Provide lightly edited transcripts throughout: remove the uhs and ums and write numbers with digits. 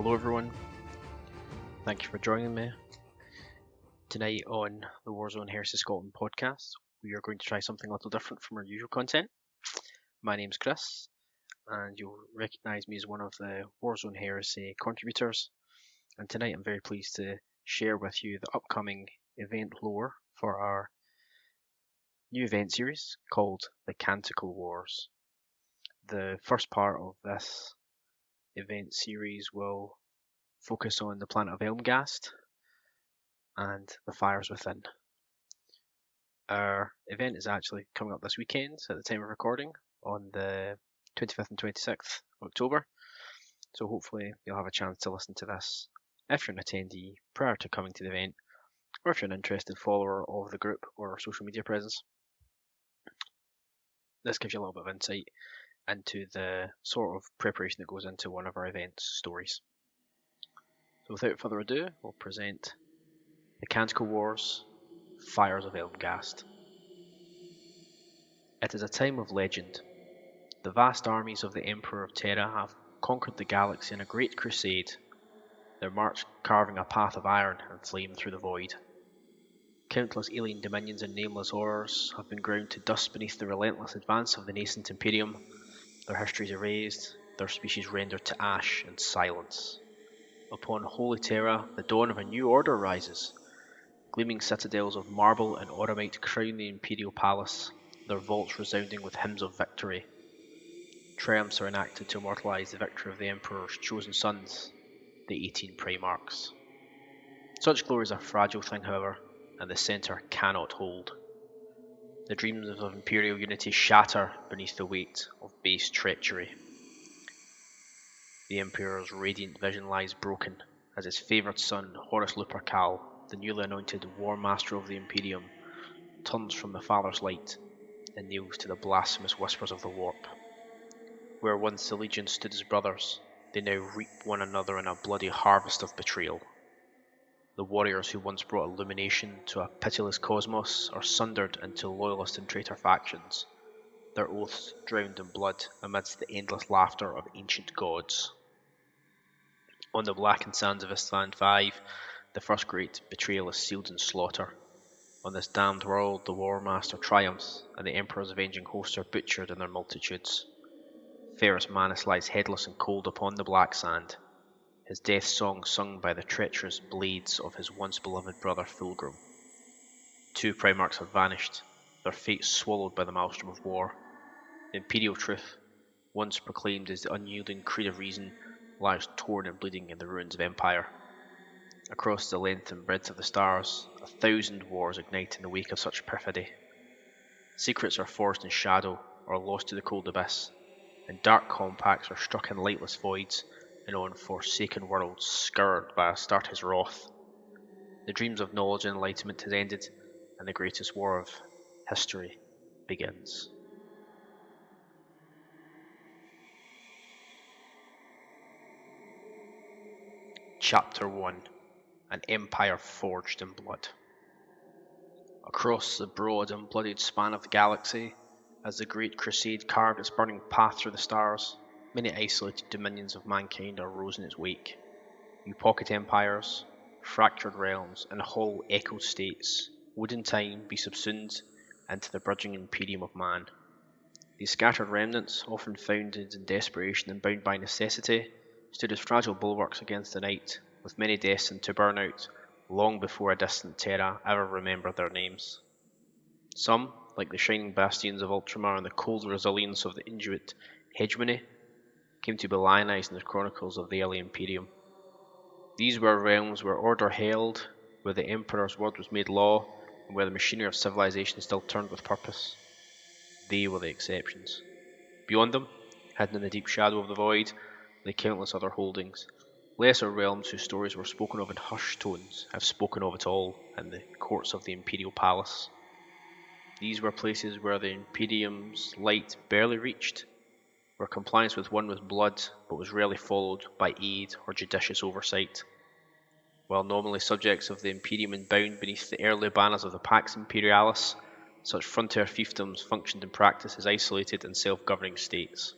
Hello everyone, thank you for joining me. Tonight on the Warzone Heresy Scotland podcast, we are going to try something a little different from our usual content. My name's Chris, and you'll recognise me as one of the Warzone Heresy contributors. And tonight I'm very pleased to share with you the upcoming event lore for our new event series called the Canticle Wars. The first part of this event series will focus on the planet of Elmghast and the Fires within. Our event is actually coming up this weekend at the time of recording on the 25th and 26th of October, so hopefully you'll have a chance to listen to this if you're an attendee prior to coming to the event, or if you're an interested follower of the group or our social media presence. This gives you a little bit of insight into the sort of preparation that goes into one of our event's stories. So without further ado, we'll present the Canticle Wars, Fires of Elmghast. It is a time of legend. The vast armies of the Emperor of Terra have conquered the galaxy in a great crusade, their march carving a path of iron and flame through the void. Countless alien dominions and nameless horrors have been ground to dust beneath the relentless advance of the nascent Imperium, their histories erased, their species rendered to ash and silence. Upon holy Terra, the dawn of a new order rises. Gleaming citadels of marble and auramite crown the imperial palace, their vaults resounding with hymns of victory. Triumphs are enacted to immortalize the victory of the Emperor's chosen sons, the 18 Primarchs. Such glory is a fragile thing, however, and the center cannot hold. The dreams of imperial unity shatter beneath the weight of base treachery. The Emperor's radiant vision lies broken as his favored son, Horus Lupercal, the newly anointed War Master of the Imperium, turns from the Father's light and kneels to the blasphemous whispers of the warp. Where once the legions stood as brothers, they now reap one another in a bloody harvest of betrayal. The warriors who once brought illumination to a pitiless cosmos are sundered into loyalist and traitor factions, their oaths drowned in blood amidst the endless laughter of ancient gods. On the blackened sands of Istvan V, the first great betrayal is sealed in slaughter. On this damned world, the War Master triumphs, and the Emperor's avenging hosts are butchered in their multitudes. Ferrus Manus lies headless and cold upon the black sand, his death song sung by the treacherous blades of his once beloved brother Fulgrim. 2 Primarchs have vanished, their fates swallowed by the maelstrom of war. The imperial truth, once proclaimed as the unyielding creed of reason, lies torn and bleeding in the ruins of empire. Across the length and breadth of the stars, 1,000 wars ignite in the wake of such perfidy. Secrets are forged in shadow or lost to the cold abyss, and dark compacts are struck in lightless voids and on forsaken worlds scoured by Astarte's wrath. The dreams of knowledge and enlightenment has ended, and the greatest war of history begins. Chapter 1: An Empire Forged in Blood. Across the broad and bloodied span of the galaxy, as the Great Crusade carved its burning path through the stars, many isolated dominions of mankind arose in its wake. New pocket empires, fractured realms, and whole echoed states would in time be subsumed into the burgeoning imperium of man. These scattered remnants, often founded in desperation and bound by necessity, stood as fragile bulwarks against the night, with many destined to burn out long before a distant Terra ever remembered their names. Some, like the shining bastions of Ultramar and the cold resilience of the Induit hegemony, came to be lionized in the chronicles of the early Imperium. These were realms where order held, where the Emperor's word was made law, and where the machinery of civilization still turned with purpose. They were the exceptions. Beyond them, hidden in the deep shadow of the void, lay countless other holdings, lesser realms whose stories were spoken of in hushed tones, have spoken of it all in the courts of the imperial palace. These were places where the Imperium's light barely reached, where compliance was won with blood but was rarely followed by aid or judicious oversight. While nominally subjects of the Imperium and bound beneath the early banners of the Pax Imperialis, such frontier fiefdoms functioned in practice as isolated and self-governing states.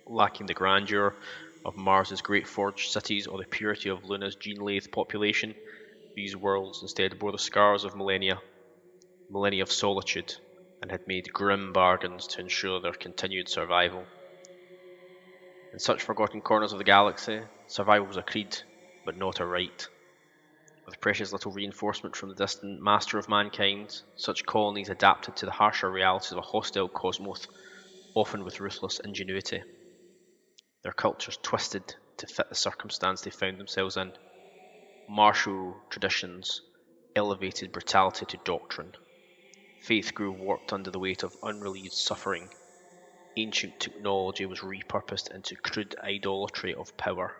Lacking the grandeur of Mars's great forged cities or the purity of Luna's gene-lathed population, these worlds instead bore the scars of millennia of solitude, and had made grim bargains to ensure their continued survival. In such forgotten corners of the galaxy, survival was a creed, but not a right. With precious little reinforcement from the distant master of mankind, such colonies adapted to the harsher realities of a hostile cosmos, often with ruthless ingenuity. Their cultures twisted to fit the circumstance they found themselves in. Martial traditions elevated brutality to doctrine. Faith grew warped under the weight of unrelieved suffering. Ancient technology was repurposed into crude idolatry of power.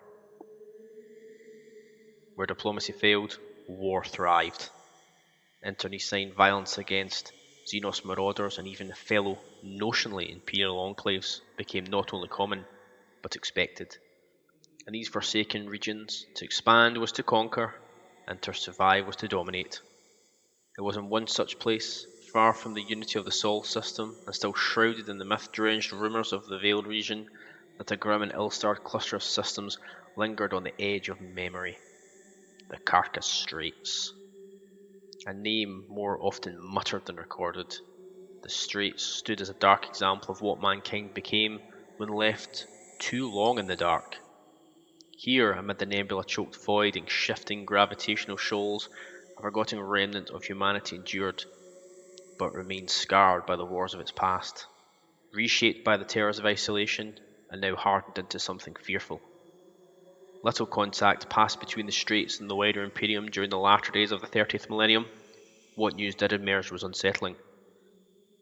Where diplomacy failed, war thrived. Internecine violence against Xenos marauders and even fellow notionally imperial enclaves became not only common, but expected. In these forsaken regions, to expand was to conquer, and to survive was to dominate. It was in one such place, far from the unity of the Sol system, and still shrouded in the myth-drenched rumours of the Veiled region, that a grim and ill-starred cluster of systems lingered on the edge of memory. The Carcass Straits. A name more often muttered than recorded, the Straits stood as a dark example of what mankind became when left too long in the dark. Here, amid the nebula-choked void and shifting gravitational shoals, a forgotten remnant of humanity endured, but remained scarred by the wars of its past, reshaped by the terrors of isolation, and now hardened into something fearful. Little contact passed between the Straits and the wider Imperium during the latter days of the 30th millennium. What news did emerge was unsettling.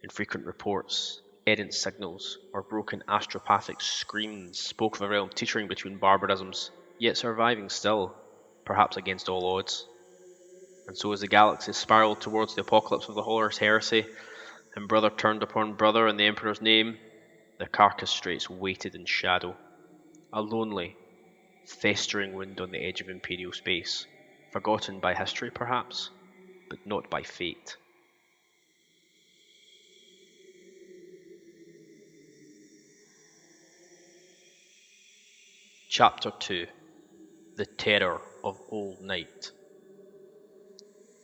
Infrequent reports, errant signals, or broken astropathic screams spoke of a realm teetering between barbarisms, yet surviving still, perhaps against all odds. And so as the galaxy spiraled towards the apocalypse of the Horus Heresy, and brother turned upon brother in the Emperor's name, the Carcass Straits waited in shadow, a lonely, festering wound on the edge of imperial space, forgotten by history perhaps, but not by fate. Chapter 2. The Terror of Old Night.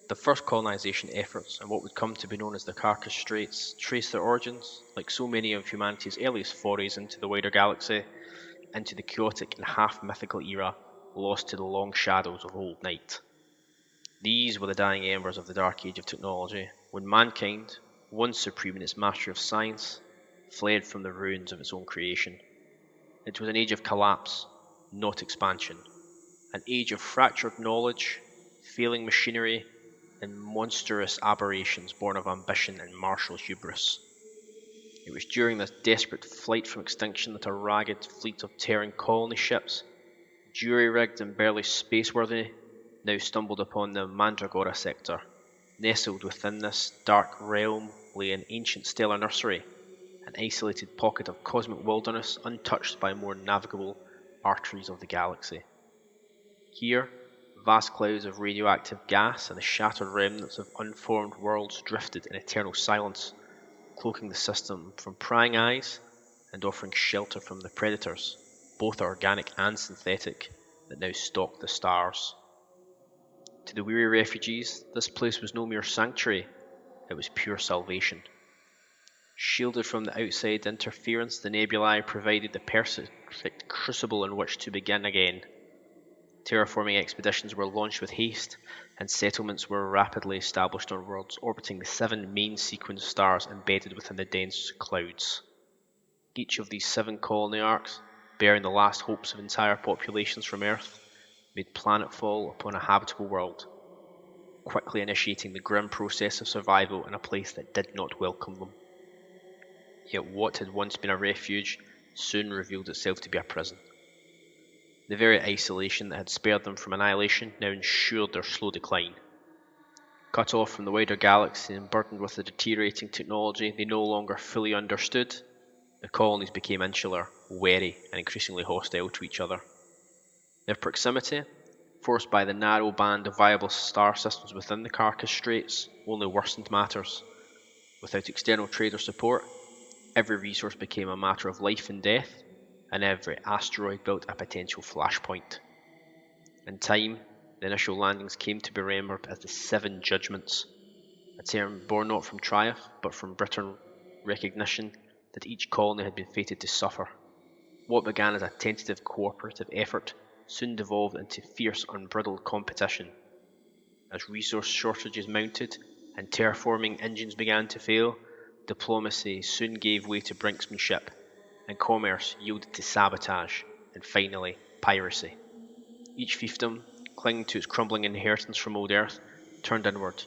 The first colonization efforts in what would come to be known as the Carcass Straits trace their origins, like so many of humanity's earliest forays into the wider galaxy, into the chaotic and half-mythical era lost to the long shadows of Old Night. These were the dying embers of the dark age of technology, when mankind, once supreme in its mastery of science, fled from the ruins of its own creation. It was an age of collapse, not expansion, an age of fractured knowledge, failing machinery, and monstrous aberrations born of ambition and martial hubris. It was during this desperate flight from extinction that a ragged fleet of tearing colony ships, jury-rigged and barely spaceworthy, now stumbled upon the Mandragora sector. Nestled within this dark realm lay an ancient stellar nursery, an isolated pocket of cosmic wilderness untouched by more navigable arteries of the galaxy. Here, vast clouds of radioactive gas and the shattered remnants of unformed worlds drifted in eternal silence, cloaking the system from prying eyes and offering shelter from the predators, both organic and synthetic, that now stalked the stars. To the weary refugees, this place was no mere sanctuary, it was pure salvation. Shielded from the outside interference, the nebulae provided the perfect crucible in which to begin again. Terraforming expeditions were launched with haste, and settlements were rapidly established on worlds orbiting the 7 main sequence stars embedded within the dense clouds. Each of these 7 colony arcs, bearing the last hopes of entire populations from Earth, made planetfall upon a habitable world, quickly initiating the grim process of survival in a place that did not welcome them. Yet what had once been a refuge soon revealed itself to be a prison. The very isolation that had spared them from annihilation now ensured their slow decline. Cut off from the wider galaxy and burdened with the deteriorating technology they no longer fully understood, the colonies became insular, wary, and increasingly hostile to each other. Their proximity, forced by the narrow band of viable star systems within the Carcass Straits, only worsened matters. Without external trade or support, every resource became a matter of life and death, and every asteroid built a potential flashpoint. In time, the initial landings came to be remembered as the Seven Judgments, a term born not from triumph but from bitter recognition that each colony had been fated to suffer. What began as a tentative cooperative effort soon devolved into fierce, unbridled competition. As resource shortages mounted and terraforming engines began to fail, diplomacy soon gave way to brinksmanship, and commerce yielded to sabotage, and finally, piracy. Each fiefdom, clinging to its crumbling inheritance from old Earth, turned inward,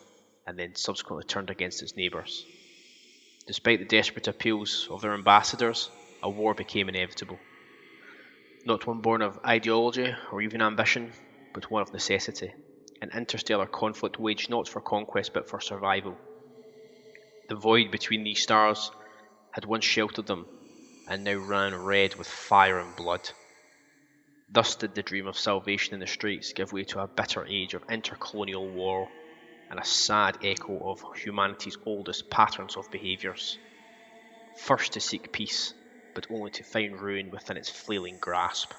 and then subsequently turned against its neighbours. Despite the desperate appeals of their ambassadors, a war became inevitable. Not one born of ideology or even ambition, but one of necessity. An interstellar conflict waged not for conquest but for survival. The void between these stars had once sheltered them, and now ran red with fire and blood. Thus did the dream of salvation in the Straits give way to a bitter age of intercolonial war, and a sad echo of humanity's oldest patterns of behaviours. First to seek peace, but only to find ruin within its flailing grasp.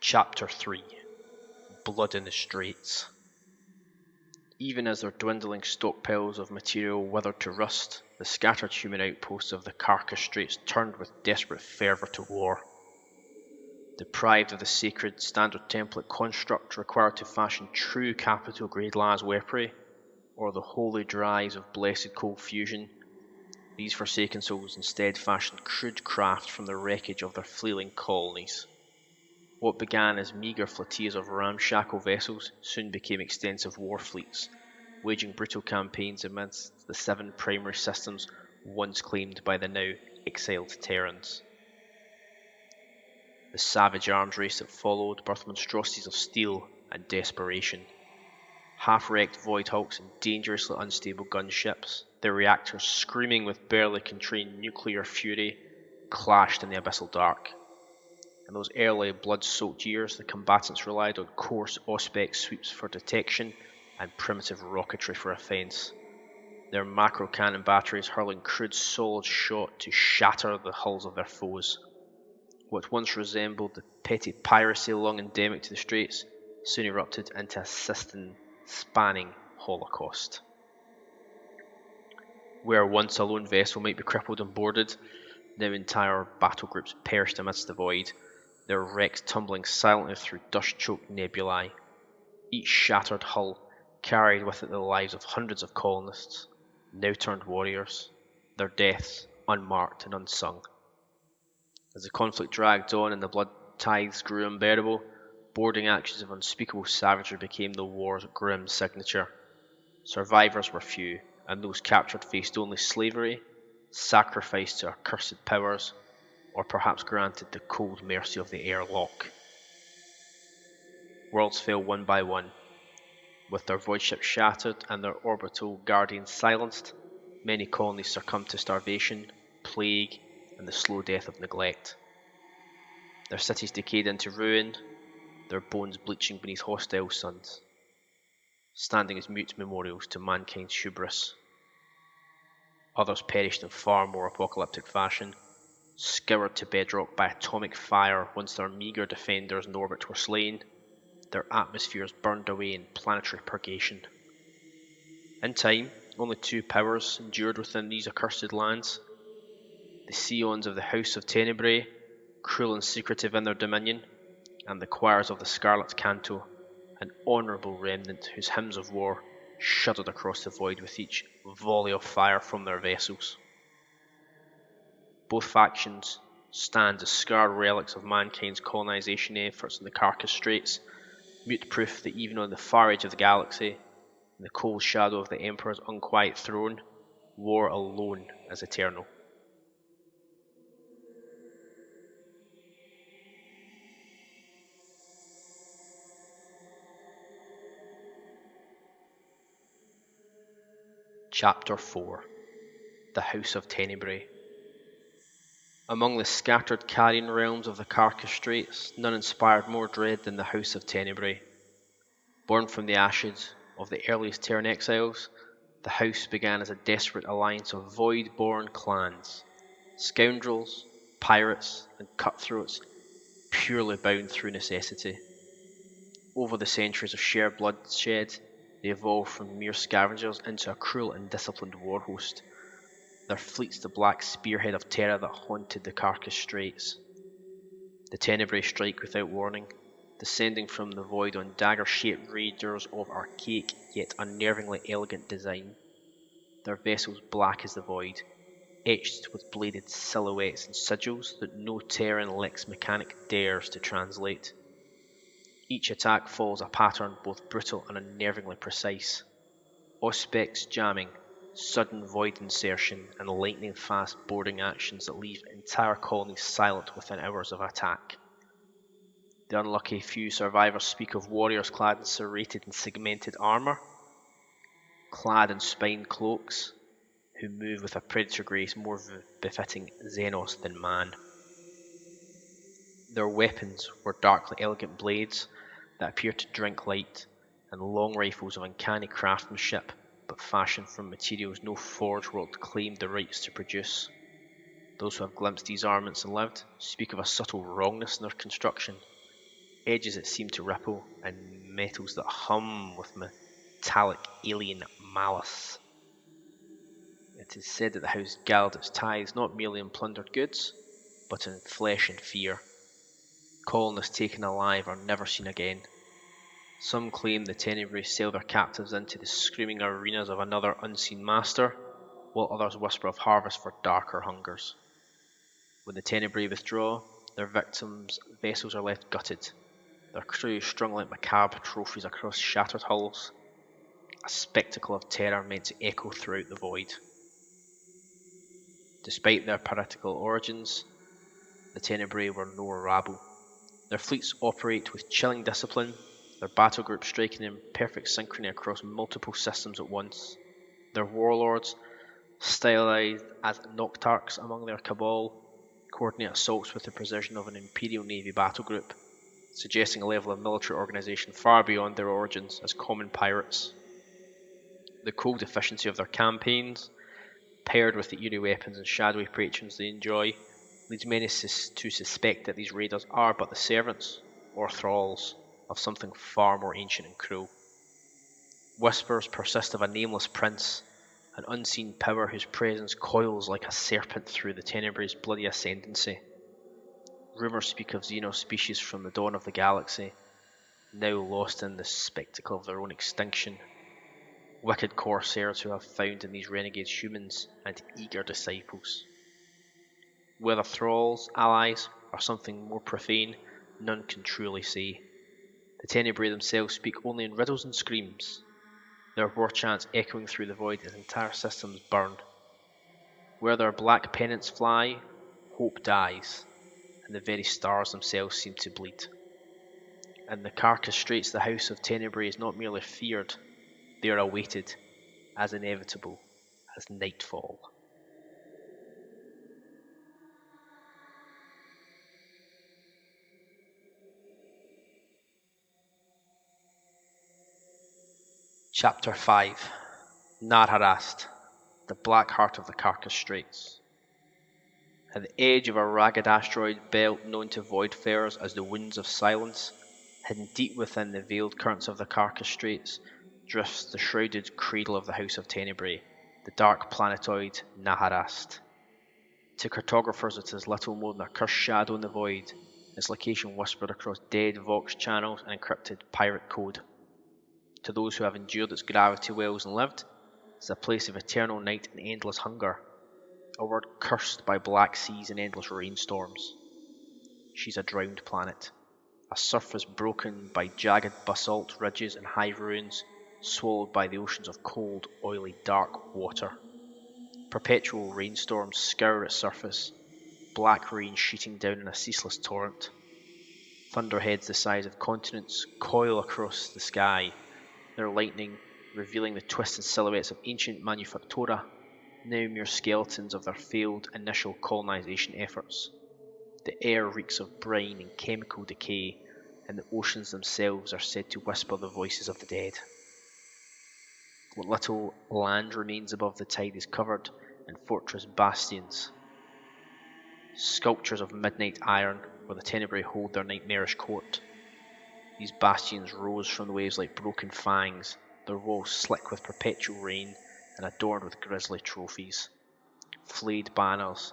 Chapter 3. Blood in the Straits. Even as their dwindling stockpiles of material withered to rust, the scattered human outposts of the Carcass Straits turned with desperate fervour to war. Deprived of the sacred standard template construct required to fashion true capital-grade las weaponry, or the holy drives of blessed cold fusion, these forsaken souls instead fashioned crude craft from the wreckage of their flailing colonies. What began as meagre flotillas of ramshackle vessels soon became extensive war fleets, waging brutal campaigns amidst the 7 primary systems once claimed by the now exiled Terrans. The savage arms race that followed birthed monstrosities of steel and desperation. Half-wrecked void hulks and dangerously unstable gunships, their reactors screaming with barely contained nuclear fury, clashed in the abyssal dark. In those early blood-soaked years, the combatants relied on coarse auspex sweeps for detection and primitive rocketry for offence, their macro cannon batteries hurling crude solid shot to shatter the hulls of their foes. What once resembled the petty piracy long endemic to the Straits soon erupted into a system-spanning holocaust. Where once a lone vessel might be crippled and boarded, now entire battle groups perished amidst the void, their wrecks tumbling silently through dust-choked nebulae. Each shattered hull carried with it the lives of hundreds of colonists, now turned warriors, their deaths unmarked and unsung. As the conflict dragged on and the blood tides grew unbearable, boarding actions of unspeakable savagery became the war's grim signature. Survivors were few, and those captured faced only slavery, sacrifice to accursed powers, or perhaps granted the cold mercy of the airlock. Worlds fell one by one. With their void ships shattered and their orbital guardians silenced, many colonies succumbed to starvation, plague, and the slow death of neglect. Their cities decayed into ruin, their bones bleaching beneath hostile suns, standing as mute memorials to mankind's hubris. Others perished in far more apocalyptic fashion, scoured to bedrock by atomic fire once their meagre defenders in orbit were slain, their atmospheres burned away in planetary purgation. In time, only 2 powers endured within these accursed lands. The scions of the House of Tenebrae, cruel and secretive in their dominion, and the choirs of the Scarlet Canto, an honourable remnant whose hymns of war shuddered across the void with each volley of fire from their vessels. Both factions stand as scarred relics of mankind's colonization efforts in the Carcass Straits, mute proof that even on the far edge of the galaxy, in the cold shadow of the Emperor's unquiet throne, war alone is eternal. Chapter 4. The House of Tenebrae. Among the scattered carrion realms of the Carcass Straits, none inspired more dread than the House of Tenebrae. Born from the ashes, of the earliest Terran exiles, the House began as a desperate alliance of void-born clans, scoundrels, pirates, and cutthroats, purely bound through necessity. Over the centuries of shared bloodshed, they evolved from mere scavengers into a cruel and disciplined war host, their fleets the black spearhead of terror that haunted the Carcass Straits. The Tenebrae strike without warning, descending from the void on dagger-shaped raiders of archaic yet unnervingly elegant design, their vessels black as the void, etched with bladed silhouettes and sigils that no Terran Lex mechanic dares to translate. Each attack follows a pattern both brutal and unnervingly precise. Auspex jamming, sudden void insertion, and lightning-fast boarding actions that leave entire colonies silent within hours of attack. The unlucky few survivors speak of warriors clad in serrated and segmented armour, clad in spined cloaks, who move with a predator grace more befitting Xenos than man. Their weapons were darkly elegant blades that appear to drink light, and long rifles of uncanny craftsmanship, but fashioned from materials no forge world claimed the rights to produce. Those who have glimpsed these armaments and lived speak of a subtle wrongness in their construction, edges that seem to ripple, and metals that hum with metallic alien malice. It is said that the house galled its tithes not merely in plundered goods, but in flesh and fear. Colonists taken alive are never seen again. Some claim the Tenebrae sell their captives into the screaming arenas of another unseen master, while others whisper of harvest for darker hungers. When the Tenebrae withdraw, their victims' vessels are left gutted, their crews strung like macabre trophies across shattered hulls, a spectacle of terror meant to echo throughout the void. Despite their piratical origins, the Tenebrae were no rabble. Their fleets operate with chilling discipline, their battle groups striking in perfect synchrony across multiple systems at once. Their warlords, stylized as Noctarchs among their cabal, coordinate assaults with the precision of an Imperial Navy battle group, suggesting a level of military organization far beyond their origins as common pirates. The cold efficiency of their campaigns, paired with the eerie weapons and shadowy patrons they enjoy, leads many to suspect that these raiders are but the servants, or thralls, of something far more ancient and cruel. Whispers persist of a nameless prince, an unseen power whose presence coils like a serpent through the Tenebrae's bloody ascendancy. Rumours speak of Xenos species from the dawn of the galaxy, now lost in the spectacle of their own extinction. Wicked corsairs who have found in these renegades humans and eager disciples. Whether thralls, allies, or something more profane, none can truly say. The Tenebrae themselves speak only in riddles and screams, their war chants echoing through the void as entire systems burn. Where their black pennants fly, hope dies, and the very stars themselves seem to bleed. In the Carcass Straits, the House of Tenebrae is not merely feared, they are awaited, as inevitable as nightfall. Chapter 5 Narration, the black heart of the Carcass Straits. At the edge of a ragged asteroid belt known to voidfarers as the Winds of Silence, hidden deep within the veiled currents of the Carcass Straits, drifts the shrouded cradle of the House of Tenebrae, the dark planetoid Narration. To cartographers it is little more than a cursed shadow in the void, its location whispered across dead Vox channels and encrypted pirate code. To those who have endured its gravity wells and lived, it's a place of eternal night and endless hunger, a world cursed by black seas and endless rainstorms. She's a drowned planet, a surface broken by jagged basalt ridges and high ruins, swallowed by the oceans of cold, oily, dark water. Perpetual rainstorms scour its surface, black rain sheeting down in a ceaseless torrent. Thunderheads the size of continents coil across the sky, their lightning revealing the twisted silhouettes of ancient manufactura, now mere skeletons of their failed initial colonization efforts. The air reeks of brine and chemical decay, and the oceans themselves are said to whisper the voices of the dead. What little land remains above the tide is covered in fortress bastions, sculptures of midnight iron where the Tenebrae hold their nightmarish court. These bastions rose from the waves like broken fangs, their walls slick with perpetual rain and adorned with grisly trophies. Flayed banners,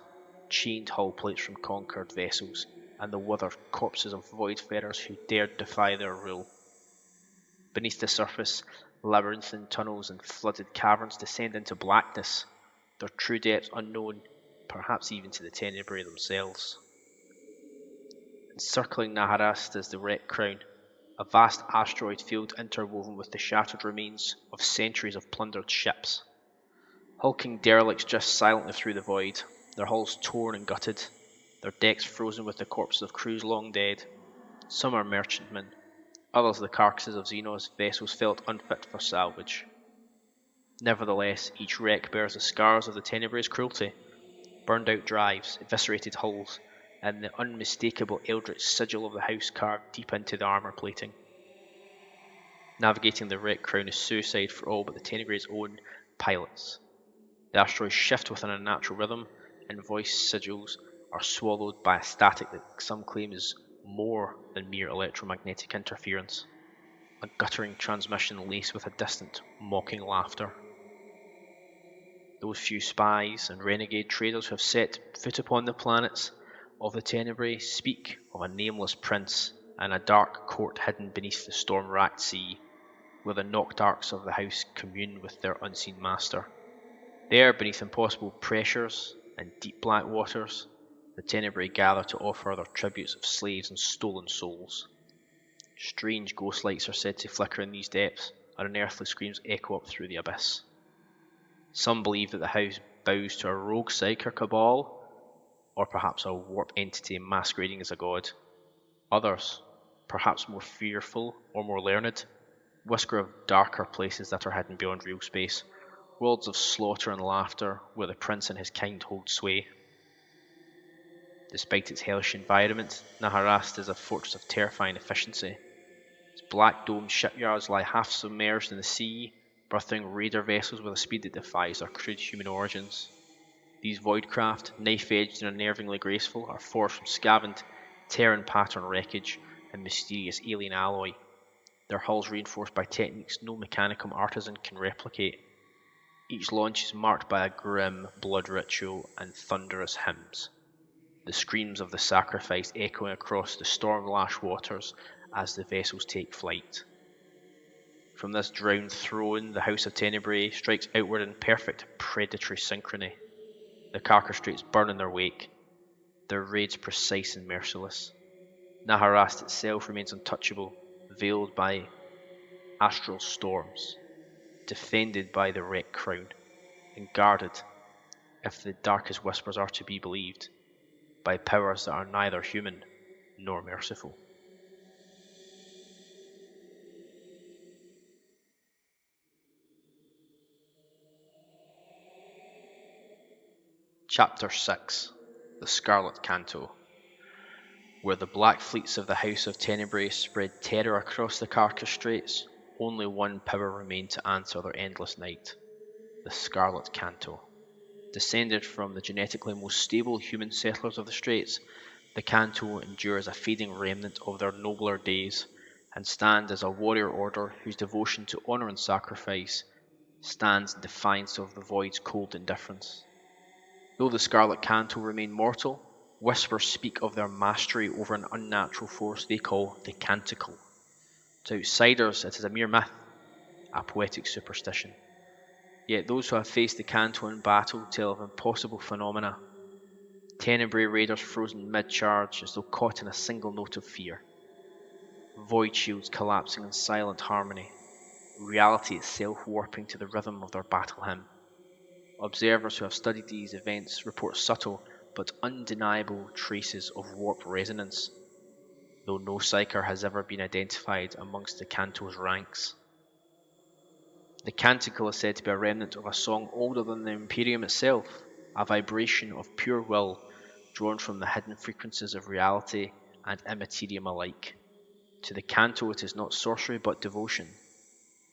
chained hull plates from conquered vessels, and the withered corpses of voidfarers who dared defy their rule. Beneath the surface, labyrinthine tunnels and flooded caverns descend into blackness, their true depths unknown, perhaps even to the Tenebrae themselves. Encircling Naharast is the wrecked crown, a vast asteroid field interwoven with the shattered remains of centuries of plundered ships. Hulking derelicts drift silently through the void, their hulls torn and gutted, their decks frozen with the corpses of crews long dead. Some are merchantmen, others the carcasses of Xenos vessels felt unfit for salvage. Nevertheless, each wreck bears the scars of the Tenebrae's cruelty, burned out drives, eviscerated hulls, and the unmistakable eldritch sigil of the house carved deep into the armor plating. Navigating the wrecked crown is suicide for all but the Tenebrae's own pilots. The asteroids shift with an unnatural rhythm, and voice sigils are swallowed by a static that some claim is more than mere electromagnetic interference, a guttering transmission laced with a distant, mocking laughter. Those few spies and renegade traders who have set foot upon the planets of the Tenebrae speak of a nameless prince and a dark court hidden beneath the storm-racked sea, where the Noctarchs of the house commune with their unseen master. There, beneath impossible pressures and deep black waters, the Tenebrae gather to offer their tributes of slaves and stolen souls. Strange ghost lights are said to flicker in these depths, and unearthly screams echo up through the abyss. Some believe that the house bows to a rogue psyker cabal, or perhaps a warp entity masquerading as a god. Others, perhaps more fearful or more learned, whisper of darker places that are hidden beyond real space, worlds of slaughter and laughter where the prince and his kind hold sway. Despite its hellish environment, Naharast is a fortress of terrifying efficiency. Its black-domed shipyards lie half submerged in the sea, birthing raider vessels with a speed that defies their crude human origins. These voidcraft, knife-edged and unnervingly graceful, are forged from scavenged, Terran-pattern wreckage and mysterious alien alloy, their hulls reinforced by techniques no mechanicum artisan can replicate. Each launch is marked by a grim blood ritual and thunderous hymns, the screams of the sacrifice echoing across the storm-lashed waters as the vessels take flight. From this drowned throne, the House of Tenebrae strikes outward in perfect predatory synchrony. The Carcass Straits burn in their wake, their raids precise and merciless. Naharast itself remains untouchable, veiled by astral storms, defended by the wrecked crown, and guarded, if the darkest whispers are to be believed, by powers that are neither human nor merciful. Chapter 6: The Scarlet Canto. Where the black fleets of the House of Tenebrae spread terror across the Carcass Straits, only one power remained to answer their endless night: the Scarlet Canto. Descended from the genetically most stable human settlers of the Straits, the Canto endure as a fading remnant of their nobler days, and stand as a warrior order whose devotion to honor and sacrifice stands in defiance of the Void's cold indifference. Though the Scarlet Canto remain mortal, whispers speak of their mastery over an unnatural force they call the Canticle. To outsiders it is a mere myth, a poetic superstition. Yet those who have faced the Canto in battle tell of impossible phenomena. Tenebrae raiders frozen mid-charge as though caught in a single note of fear. Void shields collapsing in silent harmony, reality itself warping to the rhythm of their battle hymn. Observers who have studied these events report subtle but undeniable traces of warp resonance, though no psyker has ever been identified amongst the Canto's ranks. The Canticle is said to be a remnant of a song older than the Imperium itself, a vibration of pure will drawn from the hidden frequencies of reality and immaterium alike. To the Canto it is not sorcery but devotion.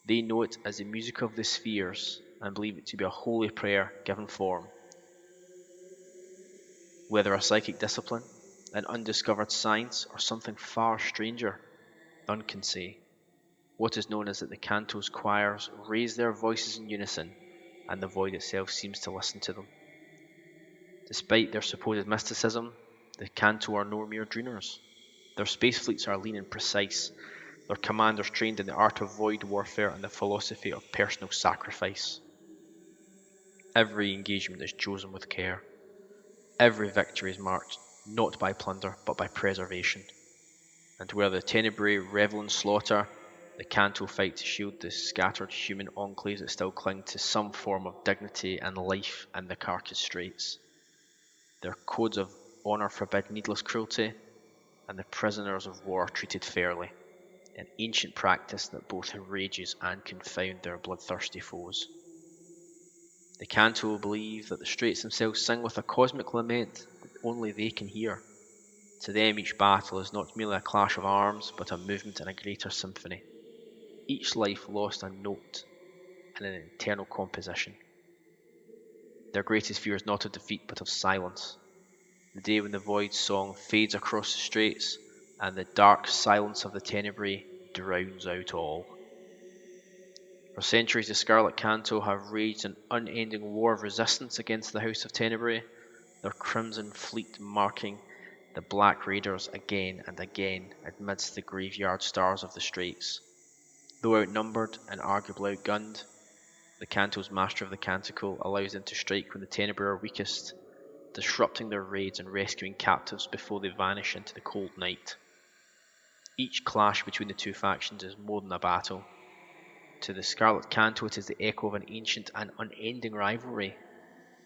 They know it as the music of the spheres and believe it to be a holy prayer given form. Whether a psychic discipline, an undiscovered science, or something far stranger, none can say. What is known is that the Canto's choirs raise their voices in unison, and the void itself seems to listen to them. Despite their supposed mysticism, the Canto are no mere dreamers. Their space fleets are lean and precise, their commanders trained in the art of void warfare and the philosophy of personal sacrifice. Every engagement is chosen with care. Every victory is marked not by plunder but by preservation. And where the Tenebrae revel in slaughter, the Canto fight to shield the scattered human enclaves that still cling to some form of dignity and life in the Carcass Straits. Their codes of honour forbid needless cruelty, and the prisoners of war treated fairly, an ancient practice that both enrages and confounds their bloodthirsty foes. The Canto believe that the Straits themselves sing with a cosmic lament that only they can hear. To them each battle is not merely a clash of arms, but a movement in a greater symphony. Each life lost a note in an eternal composition. Their greatest fear is not of defeat, but of silence. The day when the void song fades across the straits, and the dark silence of the Tenebrae drowns out all. For centuries the Scarlet Canto have waged an unending war of resistance against the House of Tenebrae, their crimson fleet marking the Black Raiders again and again amidst the graveyard stars of the Straits. Though outnumbered and arguably outgunned, the Canto's master of the Canticle allows them to strike when the Tenebrae are weakest, disrupting their raids and rescuing captives before they vanish into the cold night. Each clash between the two factions is more than a battle. To the Scarlet Canto it is the echo of an ancient and unending rivalry,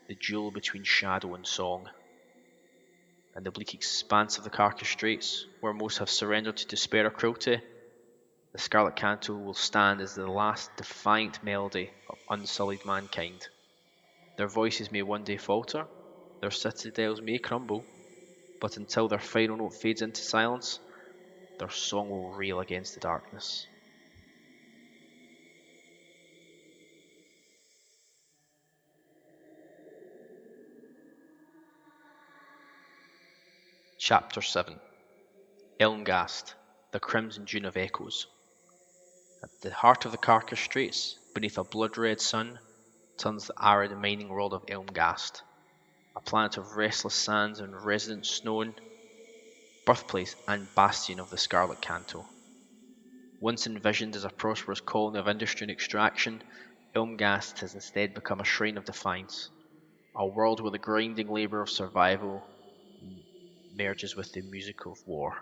the duel between shadow and song. In the bleak expanse of the Carcass Straits, where most have surrendered to despair or cruelty, the Scarlet Canto will stand as the last defiant melody of unsullied mankind. Their voices may one day falter, their citadels may crumble, but until their final note fades into silence, their song will rail against the darkness. Chapter 7 Elmghast, the Crimson Dune of Echoes. At the heart of the Carcass Straits, beneath a blood-red sun, turns the arid mining world of Elmghast, a planet of restless sands and resident snow, birthplace and bastion of the Scarlet Canto. Once envisioned as a prosperous colony of industry and extraction, Elmghast has instead become a shrine of defiance, a world where the grinding labour of survival merges with the music of war.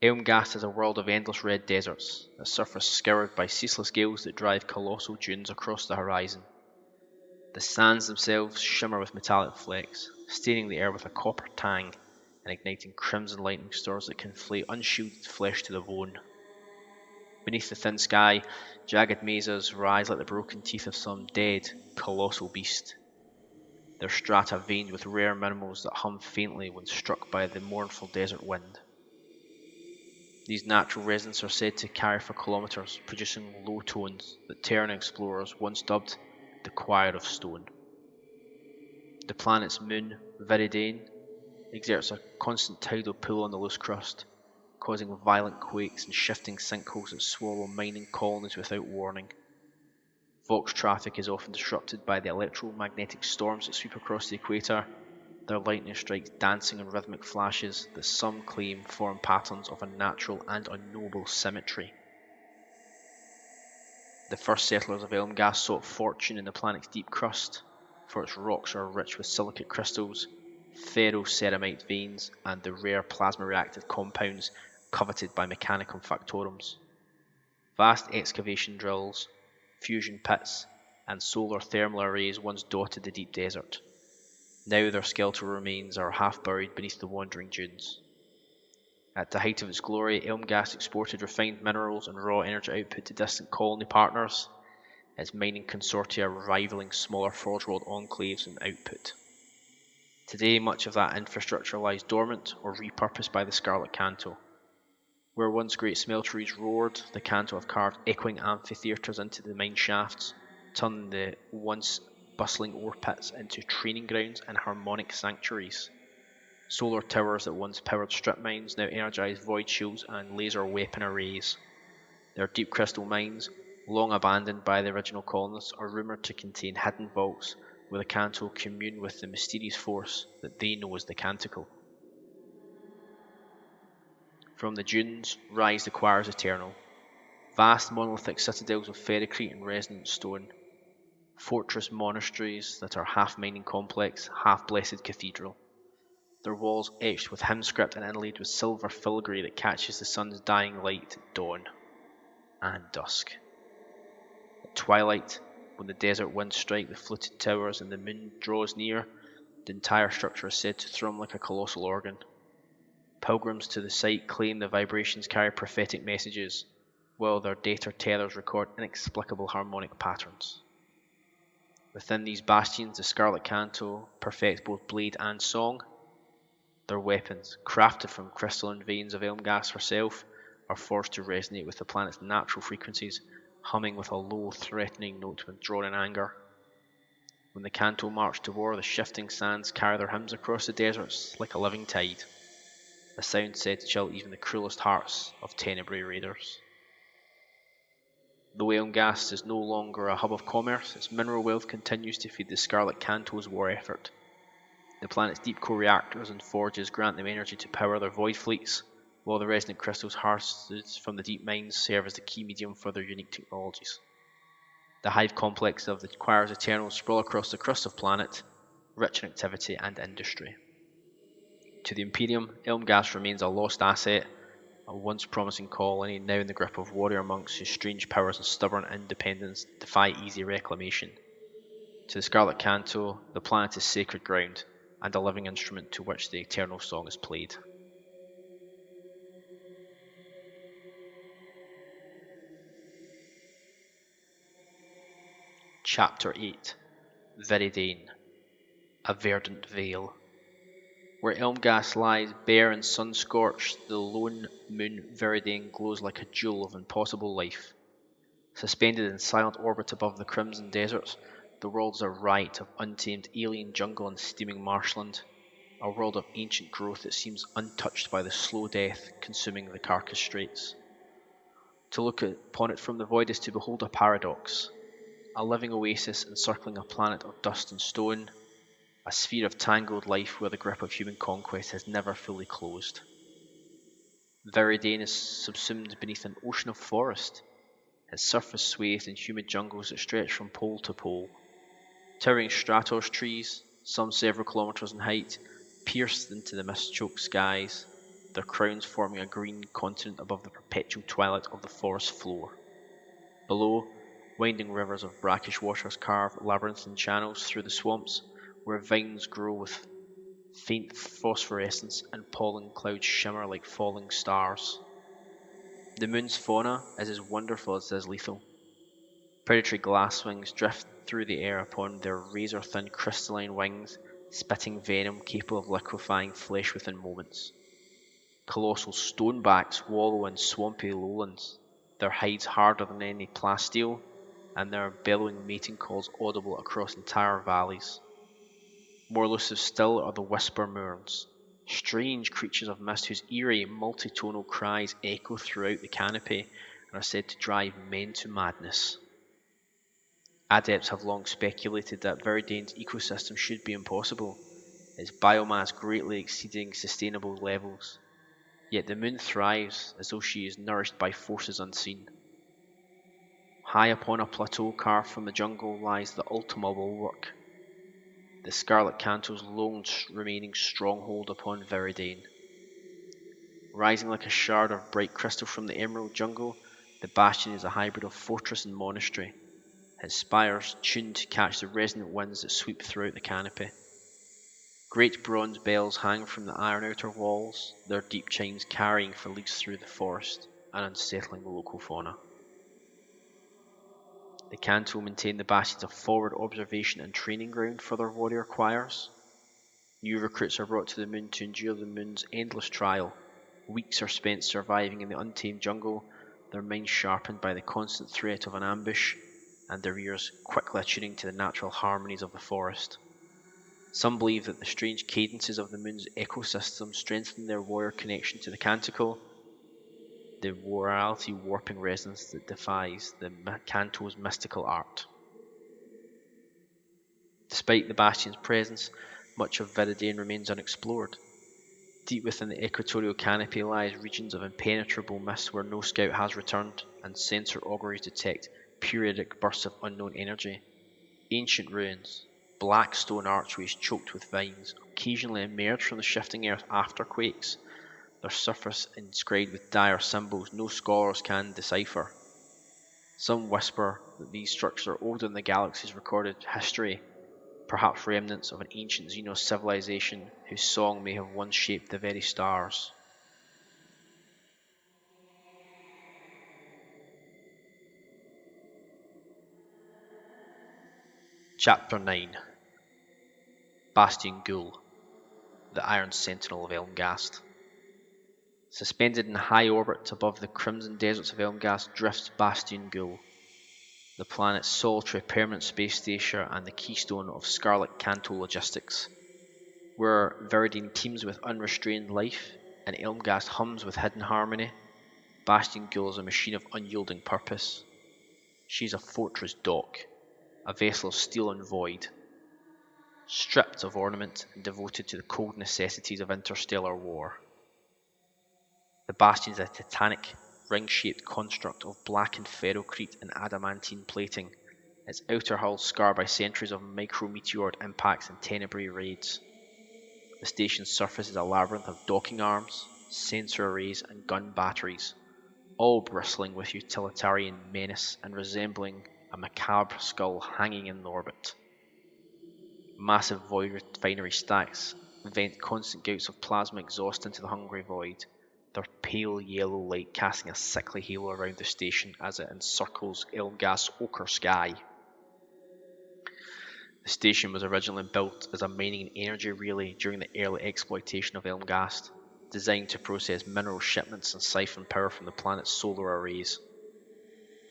Elmghast is a world of endless red deserts, a surface scoured by ceaseless gales that drive colossal dunes across the horizon. The sands themselves shimmer with metallic flecks, staining the air with a copper tang and igniting crimson lightning storms that can flay unshielded flesh to the bone. Beneath the thin sky, jagged mesas rise like the broken teeth of some dead, colossal beast, their strata veined with rare minerals that hum faintly when struck by the mournful desert wind. These natural resonances are said to carry for kilometers, producing low tones that Terran explorers once dubbed the Choir of Stone. The planet's moon, Viridane, exerts a constant tidal pull on the loose crust, causing violent quakes and shifting sinkholes that swallow mining colonies without warning. Vox traffic is often disrupted by the electromagnetic storms that sweep across the equator, their lightning strikes dancing in rhythmic flashes that some claim form patterns of unnatural and unknowable symmetry. The first settlers of Elmghast sought fortune in the planet's deep crust, for its rocks are rich with silicate crystals, ferroceramite veins, and the rare plasma-reactive compounds coveted by Mechanicum Factorums. Vast excavation drills, fusion pits, and solar thermal arrays once dotted the deep desert. Now their skeletal remains are half buried beneath the wandering dunes. At the height of its glory, Elmghast exported refined minerals and raw energy output to distant colony partners, its mining consortia rivaling smaller forge world enclaves in output. Today, much of that infrastructure lies dormant or repurposed by the Scarlet Canto. Where once great smelteries roared, the Canto have carved echoing amphitheatres into the mine shafts, turning the once bustling ore pits into training grounds and harmonic sanctuaries. Solar towers that once powered strip mines now energize void shields and laser weapon arrays. Their deep crystal mines, long abandoned by the original colonists, are rumoured to contain hidden vaults where the Canto commune with the mysterious force that they know as the Canticle. From the dunes rise the choirs eternal, vast monolithic citadels of ferricrete and resonant stone, fortress monasteries that are half mining complex, half blessed cathedral, their walls etched with hymn script and inlaid with silver filigree that catches the sun's dying light at dawn and dusk. At twilight, when the desert winds strike the fluted towers and the moon draws near, the entire structure is said to thrum like a colossal organ. Pilgrims to the site claim the vibrations carry prophetic messages, while their data tethers record inexplicable harmonic patterns. Within these bastions, the Scarlet Canto perfects both blade and song. Their weapons, crafted from crystalline veins of Elmghast herself, are forced to resonate with the planet's natural frequencies, humming with a low, threatening note withdrawn in anger. When the Canto march to war, the shifting sands carry their hymns across the deserts like a living tide, a sound said to chill even the cruelest hearts of Tenebrae raiders. Though Elmghast is no longer a hub of commerce, its mineral wealth continues to feed the Scarlet Canto's war effort. The planet's deep core reactors and forges grant them energy to power their void fleets, while the resonant crystals harvested from the deep mines serve as the key medium for their unique technologies. The hive complex of the Choirs Eternal sprawl across the crust of planet, rich in activity and industry. To the Imperium, Elmghast remains a lost asset, a once promising colony now in the grip of warrior monks whose strange powers and stubborn independence defy easy reclamation. To the Scarlet Canto, the planet is sacred ground, and a living instrument to which the eternal song is played. Chapter 8 Viridane, a Verdant Vale. Where Elmghast lies bare and sun-scorched, the lone moon Viridane glows like a jewel of impossible life. Suspended in silent orbit above the crimson deserts, the world is a riot of untamed alien jungle and steaming marshland, a world of ancient growth that seems untouched by the slow death consuming the Carcass Straits. To look upon it from the void is to behold a paradox, a living oasis encircling a planet of dust and stone, a sphere of tangled life where the grip of human conquest has never fully closed. Viridane is subsumed beneath an ocean of forest, its surface swathed in humid jungles that stretch from pole to pole. Towering stratos trees, some several kilometers in height, pierced into the mist-choked skies, their crowns forming a green continent above the perpetual twilight of the forest floor. Below, winding rivers of brackish waters carve labyrinthine channels through the swamps, where vines grow with faint phosphorescence and pollen clouds shimmer like falling stars. The moon's fauna is as wonderful as it is lethal. Predatory glasswings drift through the air upon their razor-thin crystalline wings, spitting venom capable of liquefying flesh within moments. Colossal stonebacks wallow in swampy lowlands, their hides harder than any plasteel, and their bellowing mating calls audible across entire valleys. More elusive still are the whisper mourns, strange creatures of mist whose eerie, multitonal cries echo throughout the canopy and are said to drive men to madness. Adepts have long speculated that Viridane's ecosystem should be impossible, its biomass greatly exceeding sustainable levels. Yet the moon thrives as though she is nourished by forces unseen. High upon a plateau carved from the jungle lies the Ultima Bulwark, the Scarlet Canto's lone remaining stronghold upon Viridane. Rising like a shard of bright crystal from the emerald jungle, the bastion is a hybrid of fortress and monastery, its spires tuned to catch the resonant winds that sweep throughout the canopy. Great bronze bells hang from the iron outer walls, their deep chimes carrying for leagues through the forest and unsettling the local fauna. The Canto maintain the bastions a forward observation and training ground for their warrior choirs. New recruits are brought to the moon to endure the moon's endless trial, Weeks are spent surviving in the untamed jungle, their minds sharpened by the constant threat of an ambush, and their ears quickly attuning to the natural harmonies of the forest. Some believe that the strange cadences of the moon's ecosystem strengthen their warrior connection to the Canticle, the morality warping resonance that defies the Canto's mystical art. Despite the Bastion's presence, much of Viridian remains unexplored. Deep within the equatorial canopy lies regions of impenetrable mist where no scout has returned, and sensor auguries detect periodic bursts of unknown energy. Ancient ruins, black stone archways choked with vines, occasionally emerge from the shifting earth after quakes, their surface inscribed with dire symbols no scholars can decipher. Some whisper that these structures are older than the galaxy's recorded history, perhaps remnants of an ancient Xenos civilization whose song may have once shaped the very stars. Chapter 9 Bastion Ghoul, the Iron Sentinel of Elmghast. Suspended in high orbit above the crimson deserts of Elmghast drifts Bastion Ghoul, the planet's solitary permanent space station and the keystone of Scarlet Canto logistics. Where Viridian teems with unrestrained life, and Elmghast hums with hidden harmony, Bastion Ghoul is a machine of unyielding purpose. She is a fortress dock, a vessel of steel and void, stripped of ornament and devoted to the cold necessities of interstellar war. The Bastion is a titanic, ring-shaped construct of blackened ferrocrete and adamantine plating, its outer hull scarred by centuries of micrometeoroid impacts and Tenebrae raids. The station's surface is a labyrinth of docking arms, sensor arrays, and gun batteries, all bristling with utilitarian menace and resembling a macabre skull hanging in orbit. Massive void refinery stacks vent constant gouts of plasma exhaust into the hungry void, their pale yellow light casting a sickly halo around the station as it encircles Elmghast's ochre sky. The station was originally built as a mining and energy relay during the early exploitation of Elmghast, designed to process mineral shipments and siphon power from the planet's solar arrays.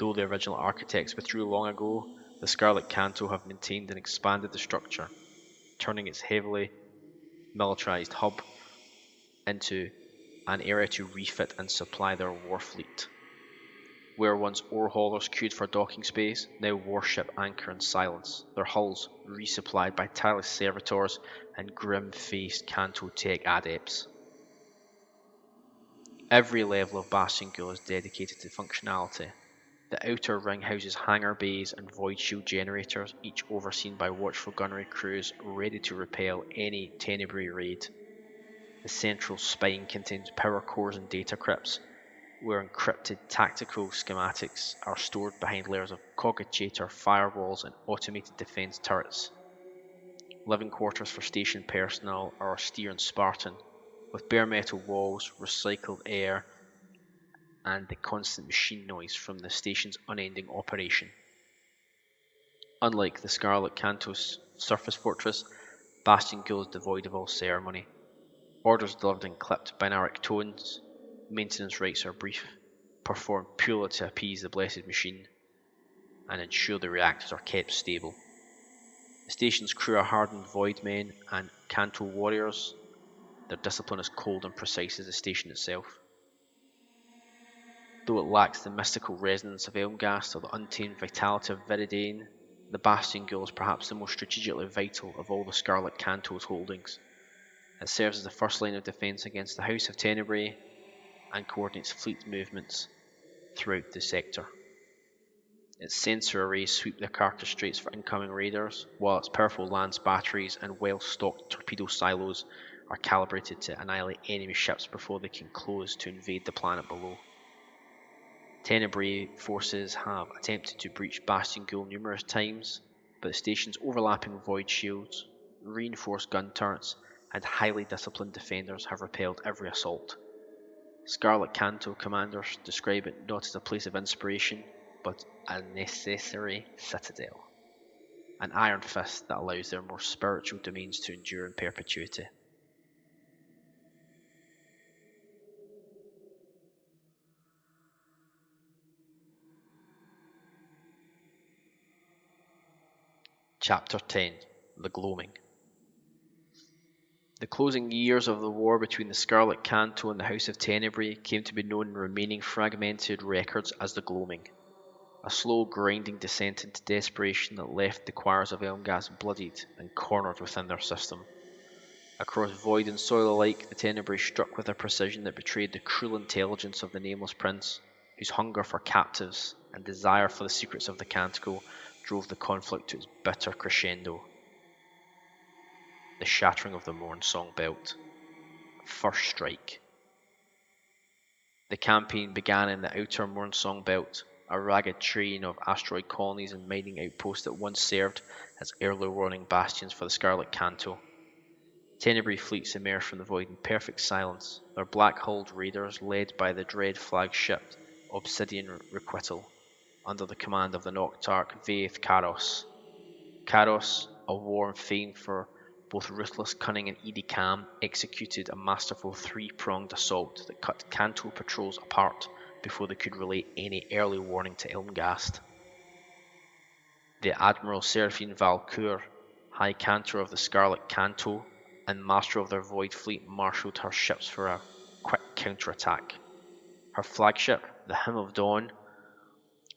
Though the original architects withdrew long ago, the Scarlet Canto have maintained and expanded the structure, turning its heavily militarized hub into an area to refit and supply their war fleet. Where once ore haulers queued for docking space, now warship anchor in silence, their hulls resupplied by tireless servitors and grim-faced Canto tech adepts. Every level of Bastion Ghoul is dedicated to functionality. The outer ring houses hangar bays and void shield generators, each overseen by watchful gunnery crews ready to repel any Tenebrae raid. The central spine contains power cores and data crypts, where encrypted tactical schematics are stored behind layers of cogitator firewalls and automated defense turrets. Living quarters for station personnel are austere and Spartan, with bare metal walls, recycled air, and the constant machine noise from the station's unending operation. Unlike the Scarlet Canto's surface fortress, Bastion Ghoul is devoid of all ceremony. Orders delivered in clipped binaric tones, maintenance rites are brief, performed purely to appease the blessed machine, and ensure the reactors are kept stable. The station's crew are hardened void men and Canto warriors. Their discipline is cold and precise as the station itself. Though it lacks the mystical resonance of Elmghast or the untamed vitality of Viridian, the Bastion Ghoul is perhaps the most strategically vital of all the Scarlet Canto's holdings. It serves as the first line of defense against the House of Tenebrae and coordinates fleet movements throughout the sector. Its sensor arrays sweep the Carcass Straits for incoming raiders, while its powerful lance batteries and well-stocked torpedo silos are calibrated to annihilate enemy ships before they can close to invade the planet below. Tenebrae forces have attempted to breach Bastion Ghoul numerous times, but the station's overlapping void shields, reinforced gun turrets, and highly disciplined defenders have repelled every assault. Scarlet Canto commanders describe it not as a place of inspiration, but a necessary citadel, an iron fist that allows their more spiritual domains to endure in perpetuity. Chapter 10 The Gloaming. The closing years of the war between the Scarlet Canto and the House of Tenebrae came to be known in remaining fragmented records as the Gloaming, a slow grinding descent into desperation that left the choirs of Elmghast bloodied and cornered within their system. Across void and soil alike, the Tenebrae struck with a precision that betrayed the cruel intelligence of the nameless prince, whose hunger for captives and desire for the secrets of the Canticle drove the conflict to its bitter crescendo. The shattering of the Mornsong Belt. First strike. The campaign began in the outer Mornsong Belt, a ragged train of asteroid colonies and mining outposts that once served as early warning bastions for the Scarlet Canto. Tenebrae fleets emerged from the void in perfect silence, their black-hulled raiders led by the dread flagship Obsidian Requital, under the command of the Noctarch Vaeth Karos. Karos, a war famed for both ruthless cunning and Edicam, executed a masterful three-pronged assault that cut Canto patrols apart before they could relay any early warning to Elmghast. The Admiral Seraphine Valcour, High Cantor of the Scarlet Canto, and master of their Void Fleet, marshalled her ships for a quick counterattack. Her flagship, the Hymn of Dawn,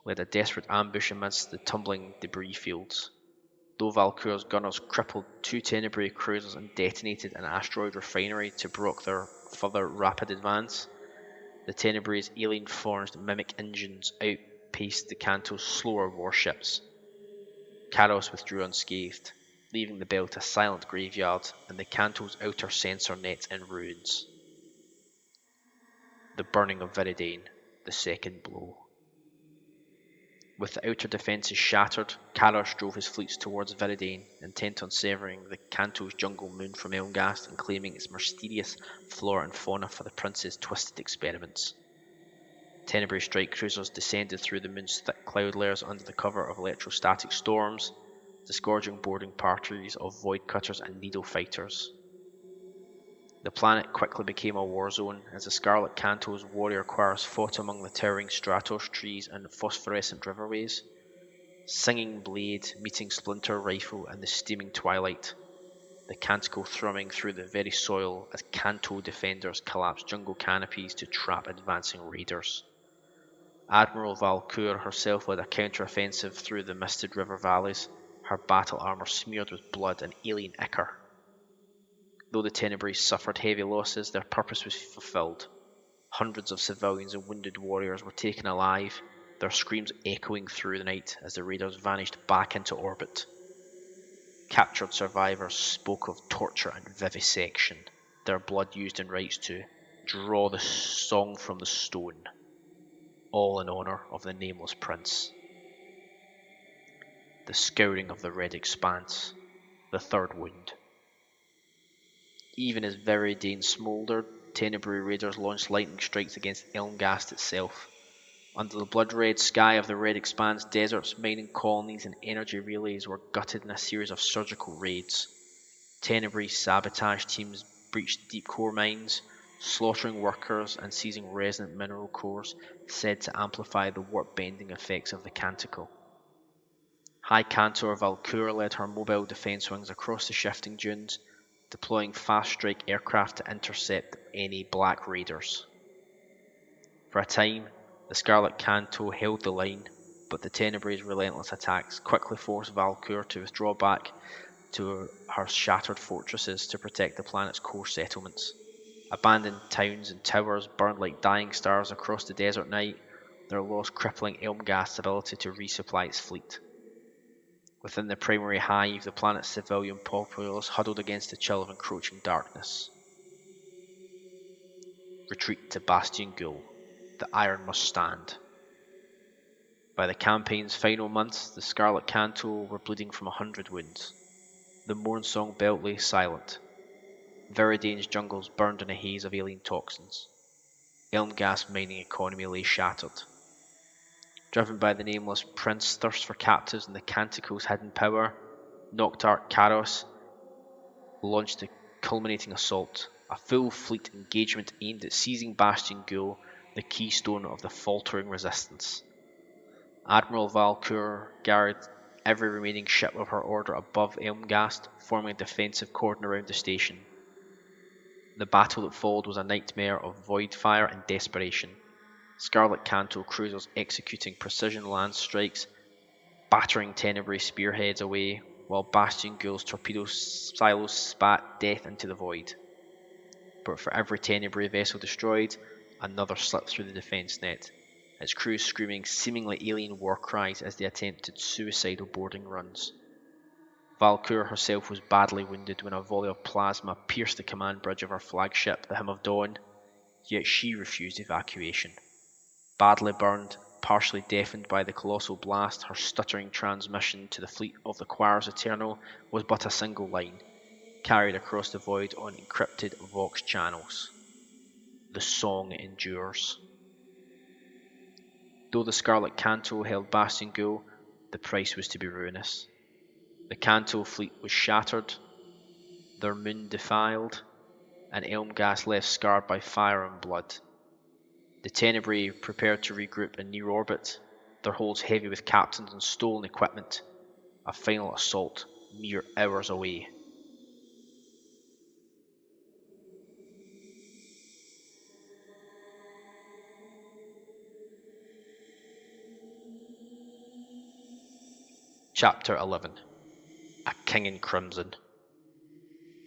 led a desperate ambush amidst the tumbling debris fields. Though Valcour's gunners crippled two Tenebrae cruisers and detonated an asteroid refinery to block their further rapid advance, the Tenebrae's alien-forged mimic engines outpaced the Canto's slower warships. Karos withdrew unscathed, leaving the belt a silent graveyard and the Canto's outer sensor nets in ruins. The burning of Viridane, the second blow. With the outer defences shattered, Karos drove his fleets towards Viridane, intent on severing the Canto's jungle moon from Elmghast and claiming its mysterious flora and fauna for the prince's twisted experiments. Tenebrae strike cruisers descended through the moon's thick cloud layers under the cover of electrostatic storms, disgorging boarding parties of void cutters and needle fighters. The planet quickly became a war zone as the Scarlet Canto's warrior choirs fought among the towering Stratos trees and phosphorescent riverways, singing blade meeting splinter rifle in the steaming twilight, the Canticle thrumming through the very soil as Canto defenders collapsed jungle canopies to trap advancing raiders. Admiral Valcour herself led a counter-offensive through the misted river valleys, her battle armour smeared with blood and alien ichor. Though the Tenebrae suffered heavy losses, their purpose was fulfilled. Hundreds of civilians and wounded warriors were taken alive, their screams echoing through the night as the raiders vanished back into orbit. Captured survivors spoke of torture and vivisection, their blood used in rites to draw the song from the stone, all in honour of the nameless prince. The scouring of the red expanse, the third wound. Even as Viridane smouldered, Tenebrae raiders launched lightning strikes against Elmghast itself. Under the blood-red sky of the red expanse, deserts, mining colonies, and energy relays were gutted in a series of surgical raids. Tenebrae sabotage teams breached deep core mines, slaughtering workers and seizing resonant mineral cores, said to amplify the warp-bending effects of the Canticle. High Cantor Valcour led her mobile defense wings across the shifting dunes, deploying fast-strike aircraft to intercept any Black Raiders. For a time, the Scarlet Canto held the line, but the Tenebrae's relentless attacks quickly forced Valcour to withdraw back to her shattered fortresses to protect the planet's core settlements. Abandoned towns and towers burned like dying stars across the desert night, their loss crippling Elmghast's ability to resupply its fleet. Within the primary hive, the planet's civilian populace huddled against the chill of encroaching darkness. Retreat to Bastion Ghoul. The iron must stand. By the campaign's final months, the Scarlet Canto were bleeding from 100 wounds. The Mornsong Belt lay silent. Viridane's jungles burned in a haze of alien toxins. Elmghast's mining economy lay shattered. Driven by the nameless prince's thirst for captives and the Canticle's hidden power, Noctarch Karos launched a culminating assault, a full fleet engagement aimed at seizing Bastion Ghoul, the keystone of the faltering resistance. Admiral Valcour every remaining ship of her order above Elmghast, forming a defensive cordon around the station. The battle that followed was a nightmare of void fire and desperation. Scarlet Canto cruisers executing precision land strikes, battering Tenebrae spearheads away, while Bastion Ghoul's torpedo silos spat death into the void. But for every Tenebrae vessel destroyed, another slipped through the defence net, its crews screaming seemingly alien war cries as they attempted suicidal boarding runs. Valkyr herself was badly wounded when a volley of plasma pierced the command bridge of her flagship, the Hymn of Dawn, yet she refused evacuation. Badly burned, partially deafened by the colossal blast, her stuttering transmission to the fleet of the Choirs Eternal was but a single line, carried across the void on encrypted Vox channels. The song endures. Though the Scarlet Canto held Bastion Ghoul, the price was to be ruinous. The Canto fleet was shattered, their moon defiled, and Elmghast left scarred by fire and blood. The Tenebrae prepared to regroup in near orbit, their holds heavy with captains and stolen equipment, a final assault mere hours away. Chapter 11. A King in Crimson.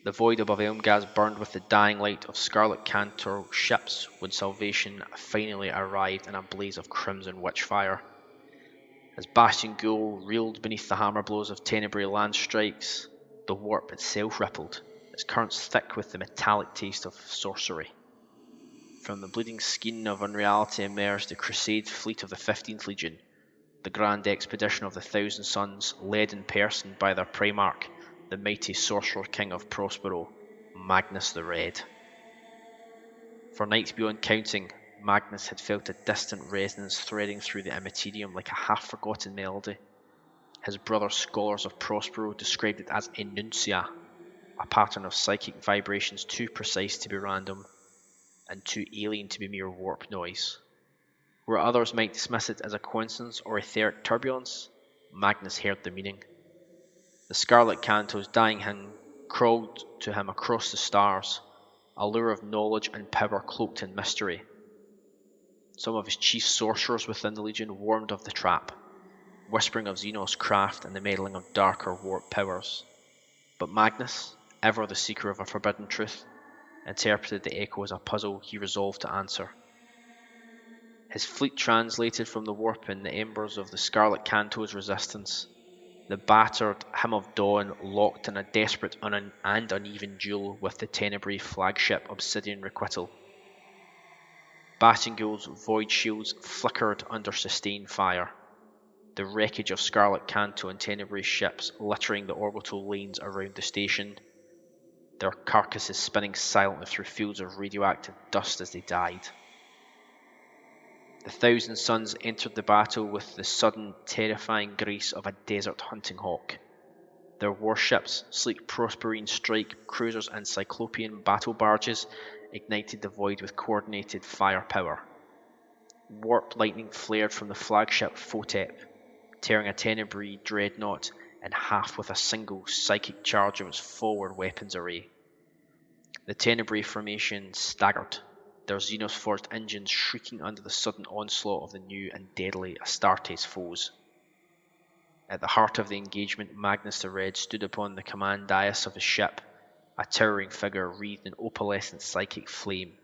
The void above Elmghast burned with the dying light of Scarlet Canto ships when salvation finally arrived in a blaze of crimson witchfire. As Bastion Ghoul reeled beneath the hammer blows of Tenebrae land strikes, the warp itself rippled, its currents thick with the metallic taste of sorcery. From the bleeding skein of unreality emerged the crusade fleet of the 15th Legion, the grand expedition of the Thousand Suns, led in person by their Primarch, the mighty sorcerer king of Prospero, Magnus the Red. For nights beyond counting, Magnus had felt a distant resonance threading through the Immaterium like a half-forgotten melody. His brother scholars of Prospero described it as enuncia, a pattern of psychic vibrations too precise to be random, and too alien to be mere warp noise. Where others might dismiss it as a coincidence or etheric turbulence, Magnus heard the meaning. The Scarlet Canto's dying hymn crawled to him across the stars, a lure of knowledge and power cloaked in mystery. Some of his chief sorcerers within the Legion warned of the trap, whispering of Xenos craft and the meddling of darker warp powers. But Magnus, ever the seeker of a forbidden truth, interpreted the echo as a puzzle he resolved to answer. His fleet translated from the warp in the embers of the Scarlet Canto's resistance. The battered Hymn of Dawn locked in a desperate and uneven duel with the Tenebrae flagship Obsidian Requital. Bastion Ghoul's void shields flickered under sustained fire, the wreckage of Scarlet Canto and Tenebrae ships littering the orbital lanes around the station, their carcasses spinning silently through fields of radioactive dust as they died. The Thousand Suns entered the battle with the sudden, terrifying grace of a desert hunting hawk. Their warships, sleek Prosperine strike cruisers and Cyclopean battle barges, ignited the void with coordinated firepower. Warp lightning flared from the flagship Photep, tearing a Tenebrae dreadnought in half with a single psychic charge of its forward weapons array. The Tenebrae formation staggered, their Xenos-forged engines shrieking under the sudden onslaught of the new and deadly Astartes foes. At the heart of the engagement, Magnus the Red stood upon the command dais of his ship, a towering figure wreathed in opalescent psychic flame.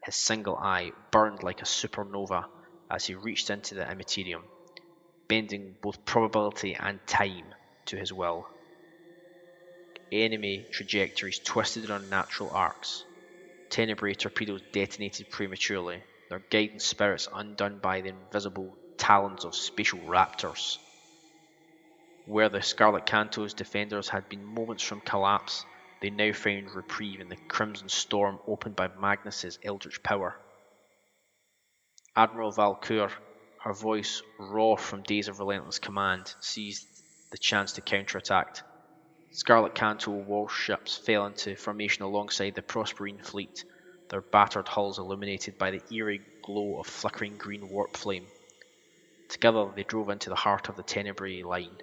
His single eye burned like a supernova as he reached into the Immaterium, bending both probability and time to his will. Enemy trajectories twisted in unnatural arcs. Tenebrae torpedoes detonated prematurely, their guidance spirits undone by the invisible talons of spatial raptors. Where the Scarlet Canto's defenders had been moments from collapse, they now found reprieve in the crimson storm opened by Magnus's eldritch power. Admiral Valkyr, her voice raw from days of relentless command, seized the chance to counterattack. Scarlet Canto warships fell into formation alongside the Prosperine fleet, their battered hulls illuminated by the eerie glow of flickering green warp flame. Together they drove into the heart of the Tenebrae line.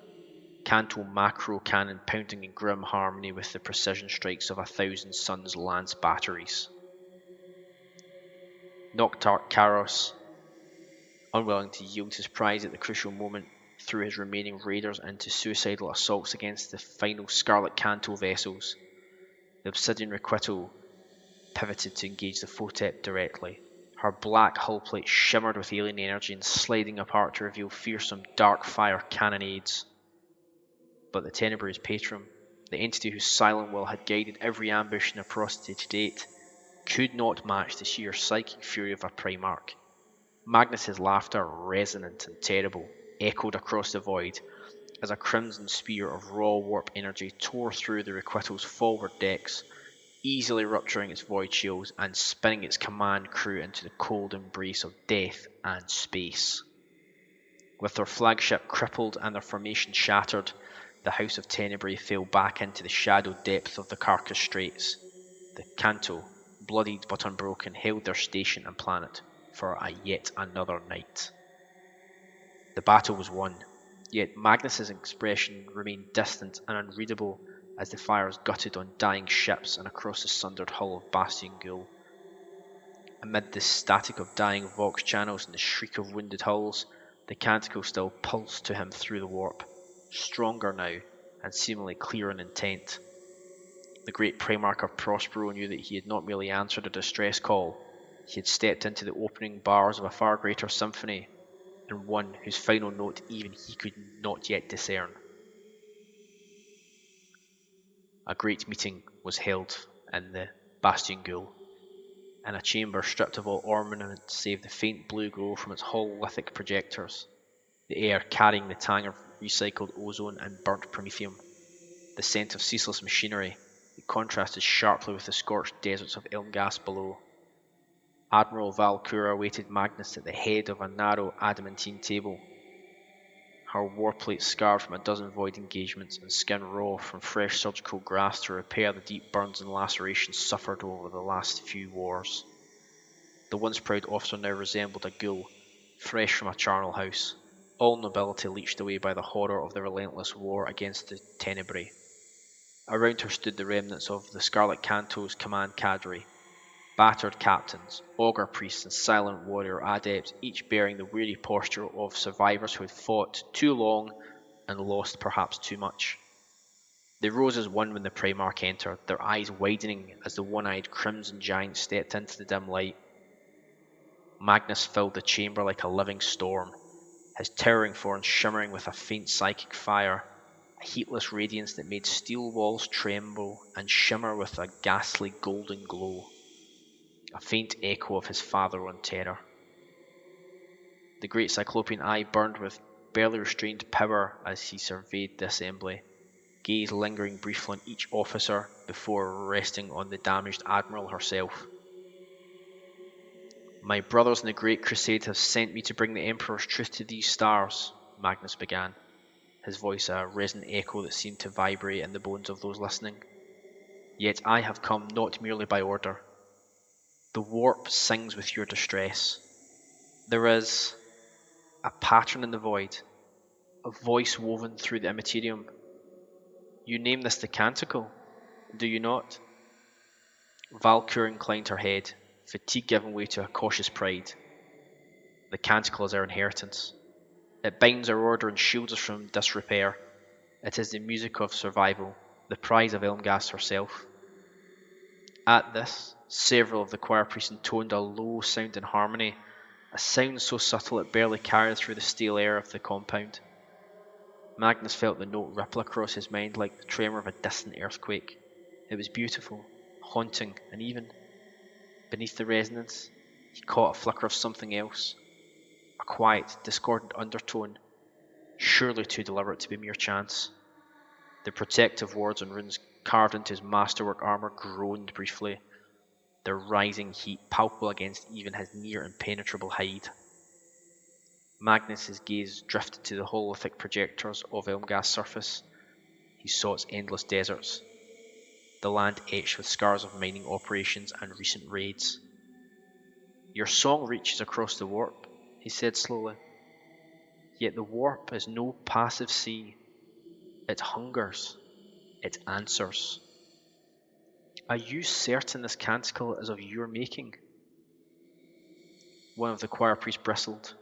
Canto macro cannon pounding in grim harmony with the precision strikes of 1,000 Suns lance batteries. Noctarch Karos, unwilling to yield his prize at the crucial moment, threw his remaining raiders into suicidal assaults against the final Scarlet Canto vessels. The Obsidian Requital pivoted to engage the Photep directly. Her black hull plate shimmered with alien energy and sliding apart to reveal fearsome dark fire cannonades. But the Tenebrae's patron, the entity whose silent will had guided every ambush in the prosody to date, could not match the sheer psychic fury of a Primarch. Magnus's laughter, resonant and terrible, echoed across the void as a crimson spear of raw warp energy tore through the Requital's forward decks, easily rupturing its void shields and spinning its command crew into the cold embrace of death and space. With their flagship crippled and their formation shattered, the House of Tenebrae fell back into the shadowed depths of the Carcass Straits. The Canto, bloodied but unbroken, held their station and planet for yet another night. The battle was won, yet Magnus's expression remained distant and unreadable as the fires gutted on dying ships and across the sundered hull of Bastion Ghoul. Amid the static of dying Vox channels and the shriek of wounded hulls, the Canticle still pulsed to him through the warp, stronger now and seemingly clear in intent. The great Primarch of Prospero knew that he had not merely answered a distress call, he had stepped into the opening bars of a far greater symphony, and one whose final note even he could not yet discern. A great meeting was held in the Bastion Ghoul, in a chamber stripped of all ornament save the faint blue glow from its hololithic projectors, the air carrying the tang of recycled ozone and burnt promethium, the scent of ceaseless machinery that contrasted sharply with the scorched deserts of Elmghast below. Admiral Valkyra awaited Magnus at the head of a narrow adamantine table, her warplate scarred from a dozen void engagements and skin raw from fresh surgical grafts to repair the deep burns and lacerations suffered over the last few wars. The once proud officer now resembled a ghoul, fresh from a charnel house, all nobility leached away by the horror of the relentless war against the Tenebrae. Around her stood the remnants of the Scarlet Canto's command cadre, battered captains, augur priests and silent warrior adepts, each bearing the weary posture of survivors who had fought too long and lost perhaps too much. They rose as one when the Primarch entered, their eyes widening as the one-eyed crimson giant stepped into the dim light. Magnus filled the chamber like a living storm, his towering form shimmering with a faint psychic fire, a heatless radiance that made steel walls tremble and shimmer with a ghastly golden glow, a faint echo of his father-own terror. The great Cyclopean eye burned with barely restrained power as he surveyed the assembly, gaze lingering briefly on each officer before resting on the damaged admiral herself. "My brothers in the Great Crusade have sent me to bring the Emperor's truth to these stars," Magnus began, his voice a resonant echo that seemed to vibrate in the bones of those listening. "Yet I have come not merely by order. The warp sings with your distress. There is a pattern in the void, a voice woven through the immaterium. You name this the Canticle, do you not?" Valkyr inclined her head, fatigue giving way to a cautious pride. "The Canticle is our inheritance. It binds our order and shields us from disrepair. It is the music of survival, the prize of Elmghast herself." At this, several of the choir priests intoned a low sound in harmony, a sound so subtle it barely carried through the stale air of the compound. Magnus felt the note ripple across his mind like the tremor of a distant earthquake. It was beautiful, haunting, and even, beneath the resonance, he caught a flicker of something else, a quiet, discordant undertone, surely too deliberate to be mere chance. The protective words and runes carved into his masterwork armor groaned briefly, their rising heat palpable against even his near impenetrable hide. Magnus's gaze drifted to the hololithic projectors of Elmghast's surface. He saw its endless deserts, the land etched with scars of mining operations and recent raids. "Your song reaches across the warp," he said slowly. "Yet the warp is no passive sea. It hungers. It answers. Are you certain this canticle is of your making? One of the choir priests bristled.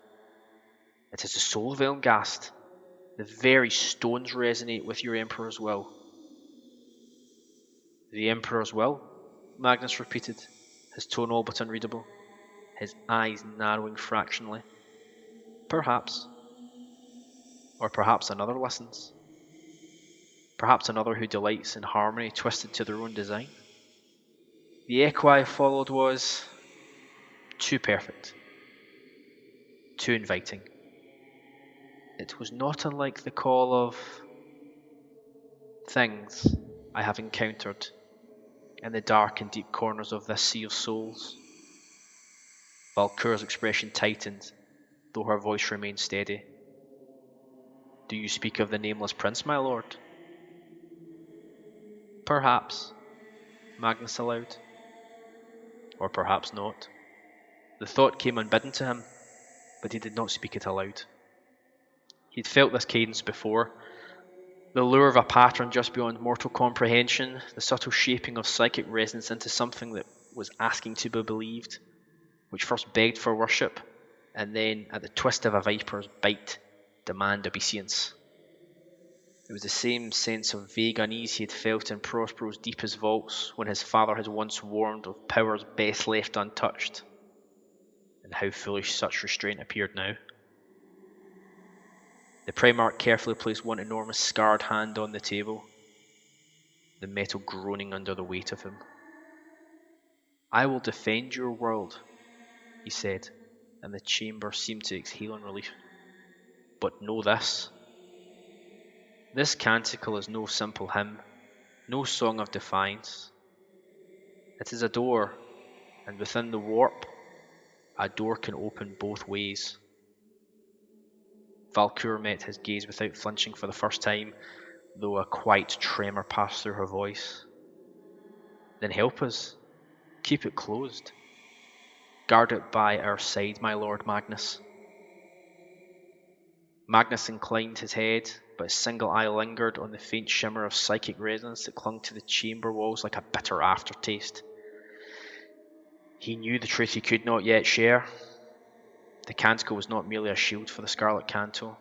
It is the soul of Elmghast. The very stones resonate with your Emperor's will. The Emperor's will? Magnus repeated, his tone all but unreadable, his eyes narrowing fractionally. Perhaps. Or perhaps another listens. Perhaps another who delights in harmony twisted to their own design. The echo I followed was too perfect, too inviting. It was not unlike the call of things I have encountered in the dark and deep corners of this sea of souls. Valkyra's expression tightened, though her voice remained steady. Do you speak of the nameless prince, my lord? Perhaps, Magnus allowed. Or perhaps not. The thought came unbidden to him, but he did not speak it aloud. He had felt this cadence before. The lure of a pattern just beyond mortal comprehension, the subtle shaping of psychic resonance into something that was asking to be believed, which first begged for worship, and then, at the twist of a viper's bite, demand obeisance. It was the same sense of vague unease he had felt in Prospero's deepest vaults when his father had once warned of powers best left untouched, and how foolish such restraint appeared now. The Primarch carefully placed one enormous scarred hand on the table, the metal groaning under the weight of him. I will defend your world, he said, and the chamber seemed to exhale in relief. But know this. This canticle is no simple hymn, no song of defiance. It is a door, and within the warp, a door can open both ways. Valkyr met his gaze without flinching for the first time, though a quiet tremor passed through her voice. Then help us. Keep it closed. Guard it by our side, my lord Magnus. Magnus inclined his head, but his single eye lingered on the faint shimmer of psychic resonance that clung to the chamber walls like a bitter aftertaste. He knew the truth he could not yet share. The canticle was not merely a shield for the Scarlet Canto.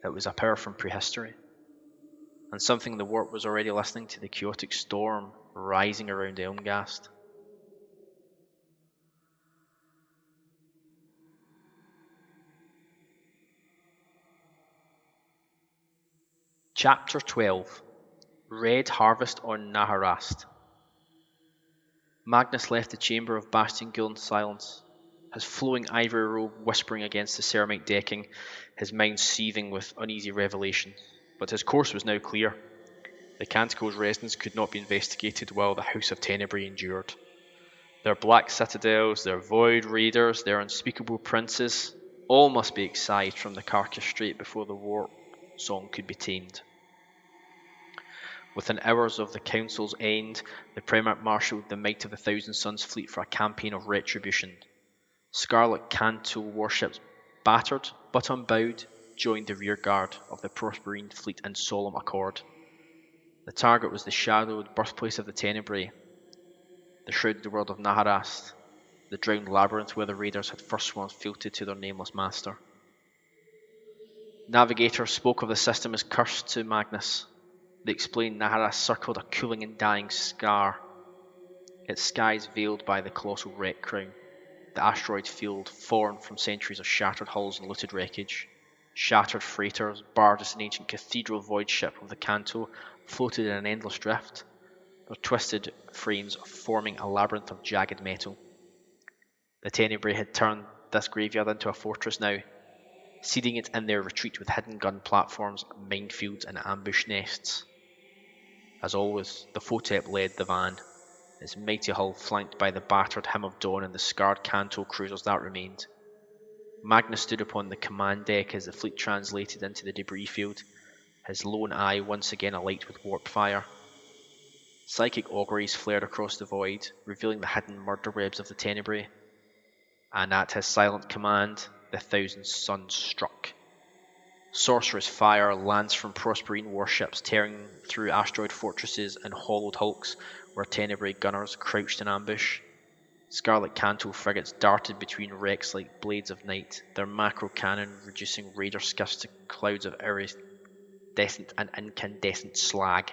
It was a power from prehistory, and something the warp was already listening to the chaotic storm rising around Elmghast. Chapter 12. Red Harvest on Naharast. Magnus left the chamber of Bastion Gul in silence, his flowing ivory robe whispering against the ceramite decking, his mind seething with uneasy revelation. But his course was now clear. The canticle's resonance could not be investigated while the House of Tenebrae endured. Their black citadels, their void raiders, their unspeakable princes, all must be excised from the Carcass Straits before the war song could be tamed. Within hours of the council's end, the Primarch marshalled the might of the Thousand Suns fleet for a campaign of retribution. Scarlet Canto warships, battered but unbowed, joined the rearguard of the Prosperine fleet in solemn accord. The target was the shadowed birthplace of the Tenebrae, the shrouded world of Naharast, the drowned labyrinth where the raiders had first once filtered to their nameless master. Navigators spoke of the system as cursed to Magnus. They explained Naharast circled a cooling and dying scar, its skies veiled by the colossal wreck crown. The asteroid field formed from centuries of shattered hulls and looted wreckage. Shattered freighters, barges, and ancient cathedral void ship of the Canto floated in an endless drift, their twisted frames forming a labyrinth of jagged metal. The Tenebrae had turned this graveyard into a fortress now, seeding it in their retreat with hidden gun platforms, minefields, and ambush nests. As always, the Photep led the van, its mighty hull flanked by the battered Hymn of Dawn and the scarred Canto cruisers that remained. Magnus stood upon the command deck as the fleet translated into the debris field, his lone eye once again alight with warp fire. Psychic auguries flared across the void, revealing the hidden murder webs of the Tenebrae, and at his silent command, the Thousand Suns struck. Sorcerous fire lands from Prosperine warships, tearing through asteroid fortresses and hollowed hulks where Tenebrae gunners crouched in ambush. Scarlet Canto frigates darted between wrecks like blades of night, their macro cannon reducing raider skiffs to clouds of iridescent and incandescent slag.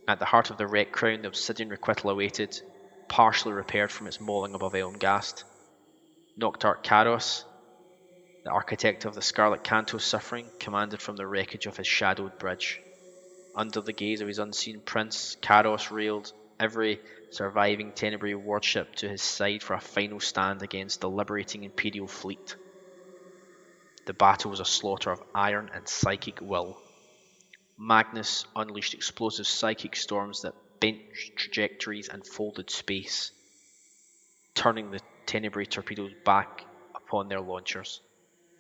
At the heart of the wreck crown, the obsidian requital awaited, partially repaired from its mauling above Elmghast. Noctarch Karos, the architect of the Scarlet Canto suffering, commanded from the wreckage of his shadowed bridge. Under the gaze of his unseen prince, Karos railed every surviving Tenebrae warship to his side for a final stand against the liberating Imperial fleet. The battle was a slaughter of iron and psychic will. Magnus unleashed explosive psychic storms that bent trajectories and folded space, turning the Tenebrae torpedoes back upon their launchers.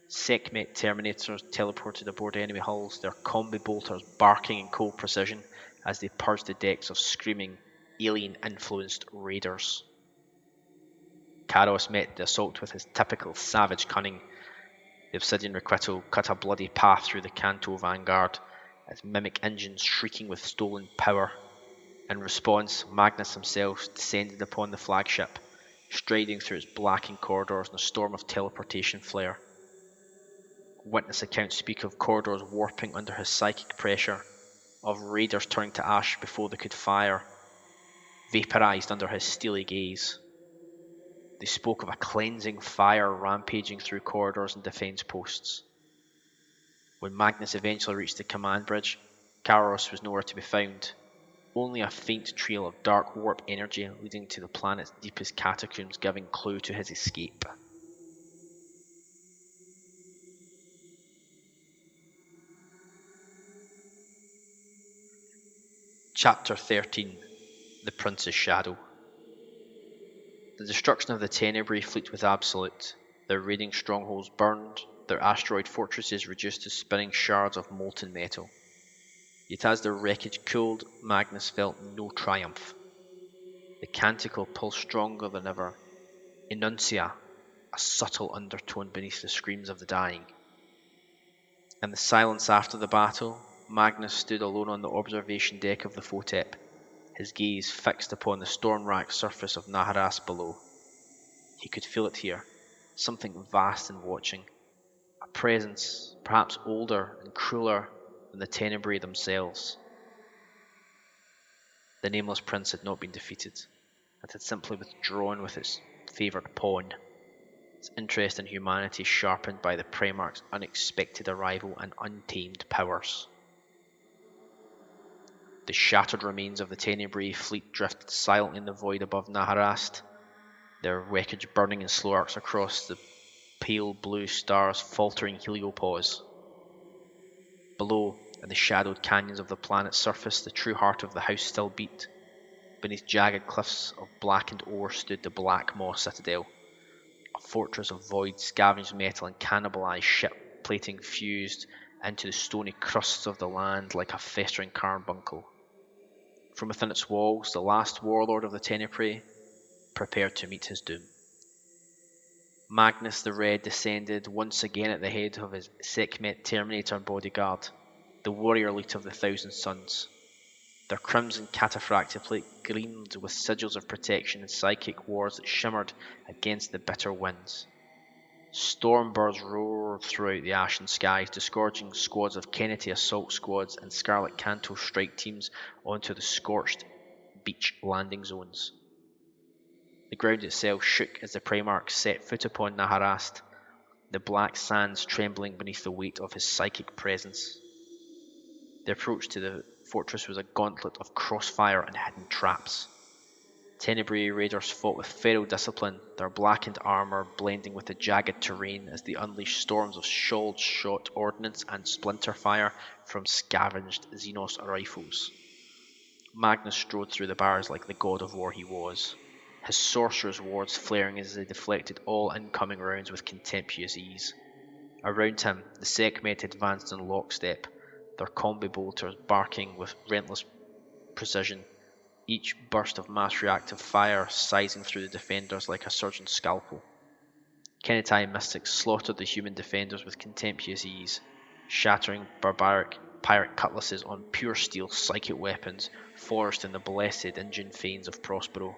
Sekhmet Terminators teleported aboard enemy hulls, their combi bolters barking in cold precision as they purged the decks of screaming, alien-influenced raiders. Karos met the assault with his typical savage cunning. The obsidian requital cut a bloody path through the Canto vanguard, its mimic engines shrieking with stolen power. In response, Magnus himself descended upon the flagship, striding through its blackened corridors in a storm of teleportation flare. Witness accounts speak of corridors warping under his psychic pressure, of raiders turning to ash before they could fire, vaporized under his steely gaze. They spoke of a cleansing fire rampaging through corridors and defense posts. When Magnus eventually reached the command bridge, Karos was nowhere to be found, only a faint trail of dark warp energy leading to the planet's deepest catacombs giving clue to his escape. Chapter 13. The Prince's Shadow. The destruction of the Tenebrae fleet was absolute, their raiding strongholds burned, their asteroid fortresses reduced to spinning shards of molten metal. Yet as their wreckage cooled, Magnus felt no triumph. The canticle pulsed stronger than ever, enuncia, a subtle undertone beneath the screams of the dying. In the silence after the battle, Magnus stood alone on the observation deck of the Photep, his gaze fixed upon the storm-racked surface of Naharas below. He could feel it here, something vast and watching, a presence perhaps older and crueler than the Tenebrae themselves. The nameless prince had not been defeated. It had simply withdrawn with its favoured pawn, its interest in humanity sharpened by the Primarch's unexpected arrival and untamed powers. The shattered remains of the Tenebrae fleet drifted silently in the void above Naharast, their wreckage burning in slow arcs across the pale blue stars' faltering heliopause. Below, in the shadowed canyons of the planet's surface, the true heart of the house still beat. Beneath jagged cliffs of blackened ore stood the Black Moss Citadel, a fortress of void, scavenged metal and cannibalized ship plating fused into the stony crusts of the land like a festering carbuncle. From within its walls, the last warlord of the Tenebrae prepared to meet his doom. Magnus the Red descended once again at the head of his Sekhmet Terminator bodyguard, the warrior elite of the Thousand Suns. Their crimson cataphractic plate gleamed with sigils of protection and psychic wars that shimmered against the bitter winds. Storm birds roared throughout the ashen skies, disgorging squads of Kennedy assault squads and Scarlet Canto strike teams onto the scorched beach landing zones. The ground itself shook as the Primarch set foot upon Naharast, the black sands trembling beneath the weight of his psychic presence. The approach to the fortress was a gauntlet of crossfire and hidden traps. Tenebrae raiders fought with feral discipline, their blackened armour blending with the jagged terrain as they unleashed storms of shot ordnance and splinter fire from scavenged Xenos rifles. Magnus strode through the bars like the god of war he was, his sorcerer's wards flaring as they deflected all incoming rounds with contemptuous ease. Around him, the Sekhmet advanced in lockstep, their combi bolters barking with relentless precision, each burst of mass reactive fire sizing through the defenders like a surgeon's scalpel. Kennetai mystics slaughtered the human defenders with contemptuous ease, shattering barbaric pirate cutlasses on pure steel psychic weapons forged in the blessed Indian fanes of Prospero.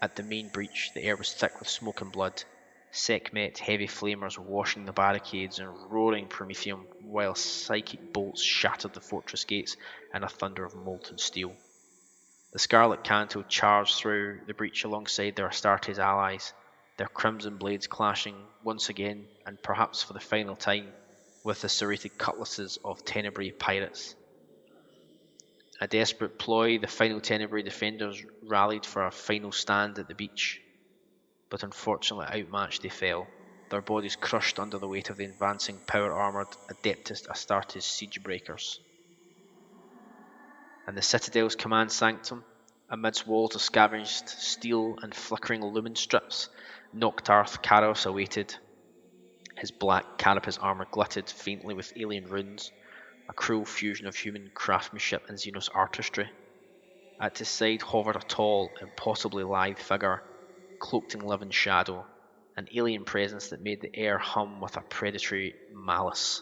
At the main breach, the air was thick with smoke and blood. Sekhmet heavy flamers washing the barricades and roaring promethium, while psychic bolts shattered the fortress gates in a thunder of molten steel. The Scarlet Canto charged through the breach alongside their Astartes allies, their crimson blades clashing once again, and perhaps for the final time, with the serrated cutlasses of Tenebrae pirates. A desperate ploy, the final Tenebrae defenders rallied for a final stand at the beach, but unfortunately outmatched they fell, their bodies crushed under the weight of the advancing power-armoured Adeptus Astartes siege breakers. And the Citadel's command sanctum, amidst walls of scavenged steel and flickering lumen strips, Noctarth Chaos awaited. His black carapace armour glittered faintly with alien runes, a cruel fusion of human craftsmanship and Xenos artistry. At his side hovered a tall, impossibly lithe figure, cloaked in living shadow, an alien presence that made the air hum with a predatory malice.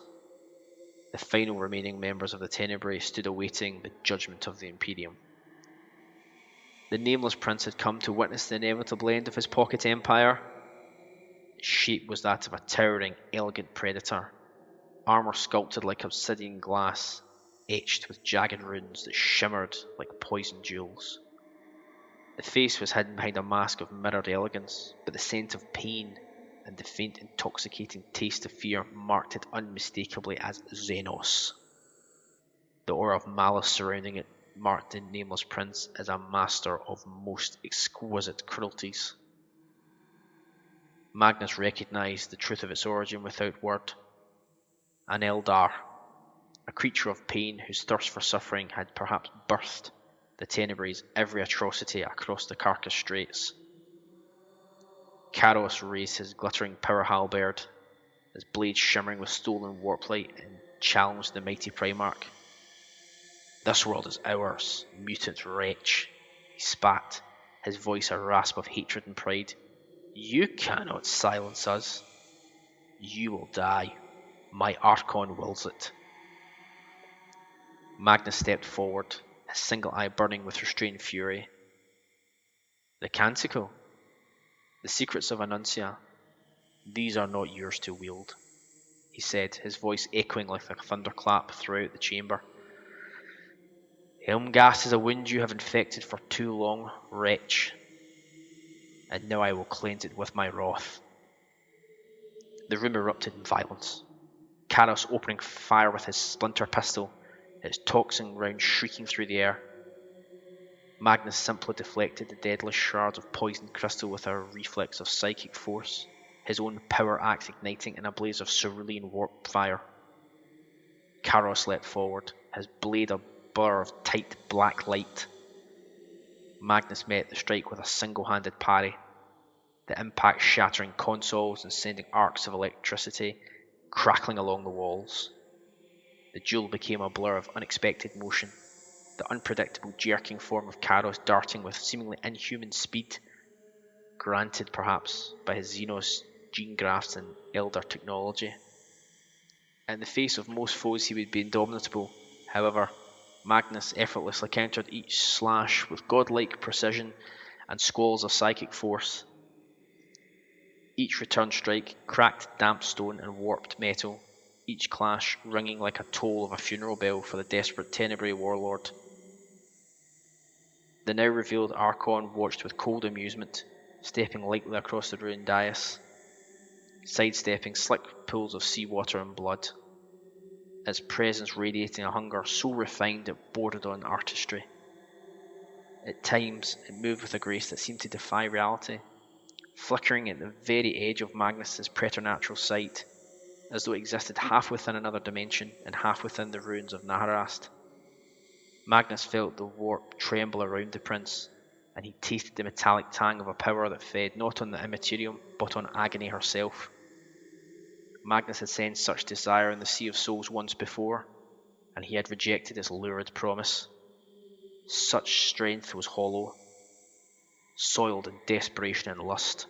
The final remaining members of the Tenebrae stood awaiting the judgment of the Imperium. The nameless prince had come to witness the inevitable end of his pocket empire. Its shape was that of a towering, elegant predator, armour sculpted like obsidian glass, etched with jagged runes that shimmered like poisoned jewels. The face was hidden behind a mask of mirrored elegance, but the scent of pain and the faint intoxicating taste of fear marked it unmistakably as Xenos. The aura of malice surrounding it marked the nameless prince as a master of most exquisite cruelties. Magnus recognized the truth of its origin without word. An Eldar, a creature of pain whose thirst for suffering had perhaps birthed the Tenebrae's every atrocity across the Carcass Straits. Chaos raised his glittering power halberd, his blade shimmering with stolen warplight, and challenged the mighty Primarch. "This world is ours, mutant wretch," he spat, his voice a rasp of hatred and pride. "You cannot silence us. You will die. My Archon wills it." Magnus stepped forward, his single eye burning with restrained fury. "The Canticle, the secrets of Annuncia, these are not yours to wield," he said, his voice echoing like a thunderclap throughout the chamber. "Elmghast is a wound you have infected for too long, wretch, and now I will cleanse it with my wrath." The room erupted in violence, Chaos opening fire with his splinter pistol, its toxin round shrieking through the air. Magnus simply deflected the deadly shards of poisoned crystal with a reflex of psychic force, his own power axe igniting in a blaze of cerulean warp fire. Chaos leapt forward, his blade a blur of tight black light. Magnus met the strike with a single-handed parry, the impact shattering consoles and sending arcs of electricity crackling along the walls. The duel became a blur of unexpected motion, the unpredictable jerking form of Chaos darting with seemingly inhuman speed, granted perhaps by his Xenos gene grafts and elder technology. In the face of most foes he would be indomitable. However, Magnus effortlessly countered each slash with godlike precision and squalls of psychic force. Each return strike cracked damp stone and warped metal, each clash ringing like a toll of a funeral bell for the desperate Tenebrae warlord. The now revealed Archon watched with cold amusement, stepping lightly across the ruined dais, sidestepping slick pools of seawater and blood, its presence radiating a hunger so refined it bordered on artistry. At times, it moved with a grace that seemed to defy reality, flickering at the very edge of Magnus's preternatural sight, as though it existed half within another dimension and half within the ruins of Naharast. Magnus felt the warp tremble around the prince, and he tasted the metallic tang of a power that fed not on the immaterium, but on agony herself. Magnus had sensed such desire in the Sea of Souls once before, and he had rejected its lurid promise. Such strength was hollow, soiled in desperation and lust.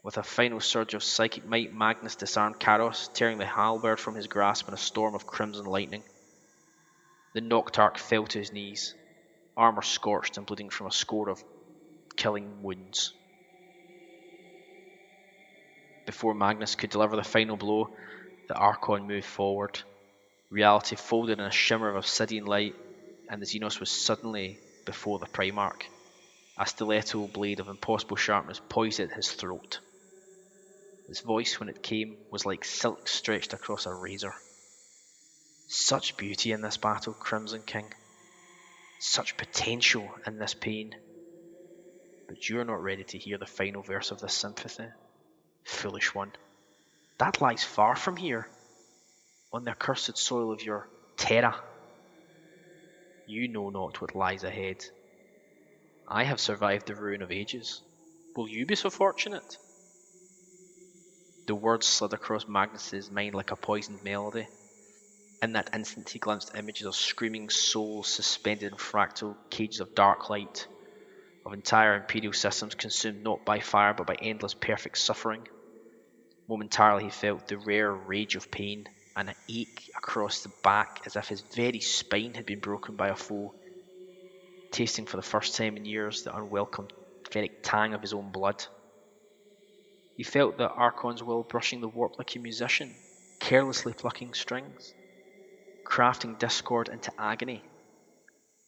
With a final surge of psychic might, Magnus disarmed Karos, tearing the halberd from his grasp in a storm of crimson lightning. The Noctarch fell to his knees, armor scorched and bleeding from a score of killing wounds. Before Magnus could deliver the final blow, the Archon moved forward. Reality folded in a shimmer of obsidian light, and the Xenos was suddenly before the Primarch. A stiletto blade of impossible sharpness poised at his throat. His voice, when it came, was like silk stretched across a razor. Such beauty in this battle, Crimson King. Such potential in this pain. But you're not ready to hear the final verse of this sympathy. Foolish one. That lies far from here, on the accursed soil of your Terra. You know not what lies ahead. I have survived the ruin of ages. Will you be so fortunate? The words slid across Magnus's mind like a poisoned melody. In that instant he glimpsed images of screaming souls suspended in fractal cages of dark light, of entire imperial systems consumed not by fire but by endless perfect suffering. Momentarily he felt the rare rage of pain, and an ache across the back as if his very spine had been broken by a foe, tasting for the first time in years the unwelcome ferric tang of his own blood. He felt the Archon's will brushing the warp like a musician, carelessly plucking strings, crafting discord into agony,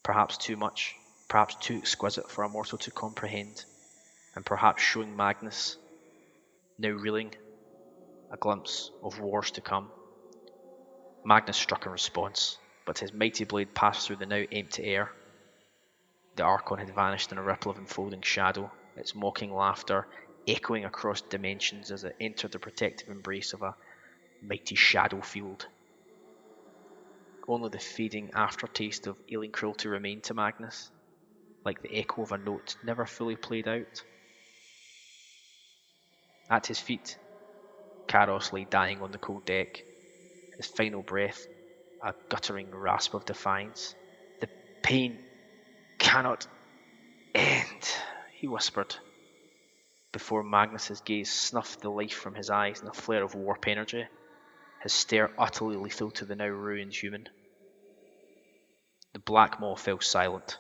perhaps too much, perhaps too exquisite for a mortal to comprehend, and perhaps showing Magnus, now reeling, a glimpse of wars to come. Magnus struck in response, but his mighty blade passed through the now empty air. The Archon had vanished in a ripple of enfolding shadow, its mocking laughter echoing across dimensions as it entered the protective embrace of a mighty shadow field. Only the fading aftertaste of alien cruelty remained to Magnus, like the echo of a note never fully played out. At his feet, Karos lay dying on the cold deck, his final breath a guttering rasp of defiance. The pain cannot end, he whispered, before Magnus's gaze snuffed the life from his eyes in a flare of warp energy, his stare utterly lethal to the now ruined human. The Black Maw fell silent.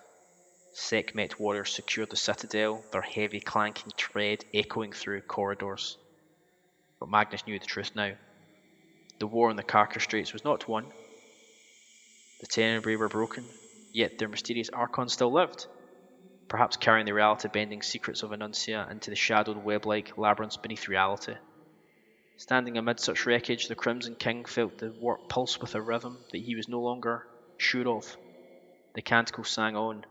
Sekhmet warriors secured the citadel, their heavy clanking tread echoing through corridors. But Magnus knew the truth now. The war on the Carcass Straits was not won. The Tenebrae were broken, yet their mysterious Archon still lived, perhaps carrying the reality-bending secrets of Annuncia into the shadowed web-like labyrinths beneath reality. Standing amid such wreckage, the Crimson King felt the warp pulse with a rhythm that he was no longer sure of. The canticle sang on,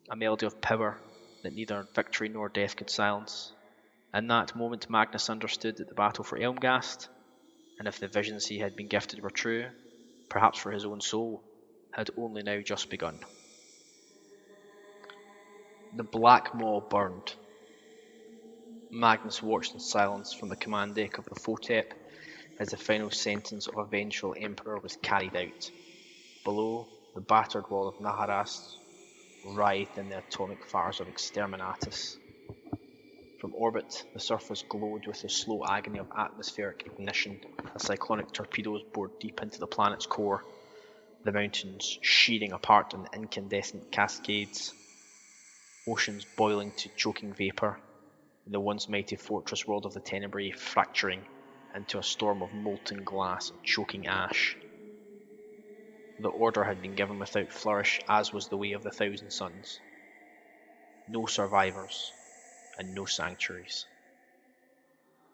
a melody of power that neither victory nor death could silence. In that moment Magnus understood that the battle for Elmghast, and if the visions he had been gifted were true, perhaps for his own soul, had only now just begun. The Black Maw burned. Magnus watched in silence from the command deck of the Photep as the final sentence of a vengeful emperor was carried out. Below, the battered wall of Naharast writhed in the atomic fires of Exterminatus. From orbit, the surface glowed with the slow agony of atmospheric ignition as cyclonic torpedoes bored deep into the planet's core, the mountains shearing apart in incandescent cascades, oceans boiling to choking vapor, and the once mighty fortress world of the Tenebrae fracturing into a storm of molten glass and choking ash. The order had been given without flourish, as was the way of the Thousand Suns. No survivors, and no sanctuaries.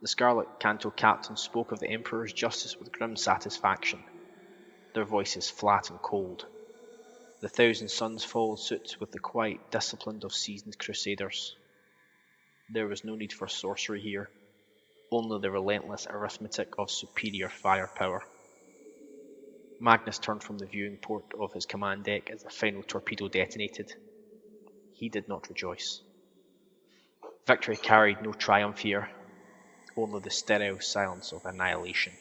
The Scarlet Canto captains spoke of the Emperor's justice with grim satisfaction, their voices flat and cold. The Thousand Suns followed suit with the quiet discipline of seasoned crusaders. There was no need for sorcery here, only the relentless arithmetic of superior firepower. Magnus turned from the viewing port of his command deck as the final torpedo detonated. He did not rejoice. Victory carried no triumph here, only the sterile silence of annihilation.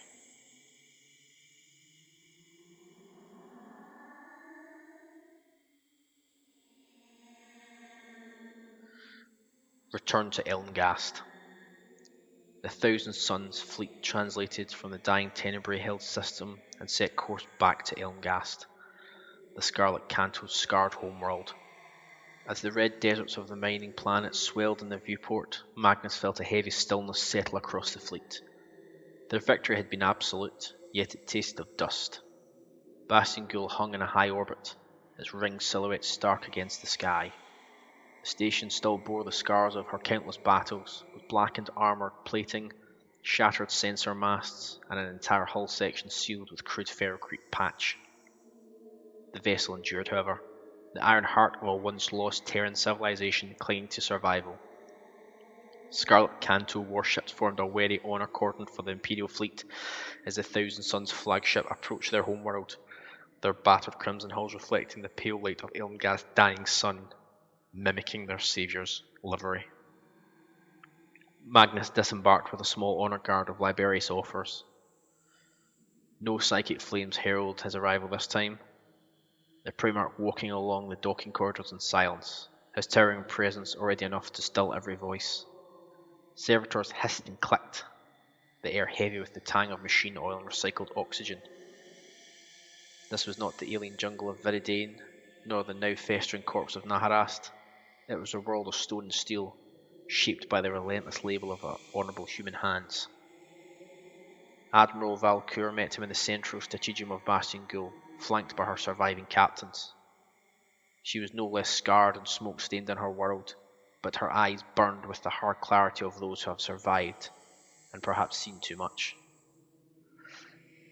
Return to Elmghast. The Thousand Suns fleet translated from the dying Tenebrae-held system and set course back to Elmghast, the Scarlet Canto's scarred homeworld. As the red deserts of the mining planet swelled in the viewport, Magnus felt a heavy stillness settle across the fleet. Their victory had been absolute, yet it tasted of dust. Bastion Ghoul hung in a high orbit, its ringed silhouette stark against the sky. The station still bore the scars of her countless battles, with blackened armoured plating, shattered sensor masts, and an entire hull section sealed with crude ferrocrete patch. The vessel endured, however, the iron heart of a once-lost Terran civilization clinging to survival. Scarlet Canto warships formed a wary honour cordon for the Imperial fleet as the Thousand Suns flagship approached their homeworld, their battered crimson hulls reflecting the pale light of Elmghast's dying sun, mimicking their saviour's livery. Magnus disembarked with a small honour guard of Liberius offers. No psychic flames herald his arrival this time. The Primarch walking along the docking corridors in silence, his towering presence already enough to still every voice. Servitors hissed and clicked, the air heavy with the tang of machine oil and recycled oxygen. This was not the alien jungle of Viridane, nor the now festering corpse of Naharast. It was a world of stone and steel, shaped by the relentless label of honourable human hands. Admiral Valcour met him in the central strategem of Bastion Ghoul, flanked by her surviving captains. She was no less scarred and smoke-stained than her world, but her eyes burned with the hard clarity of those who have survived, and perhaps seen too much.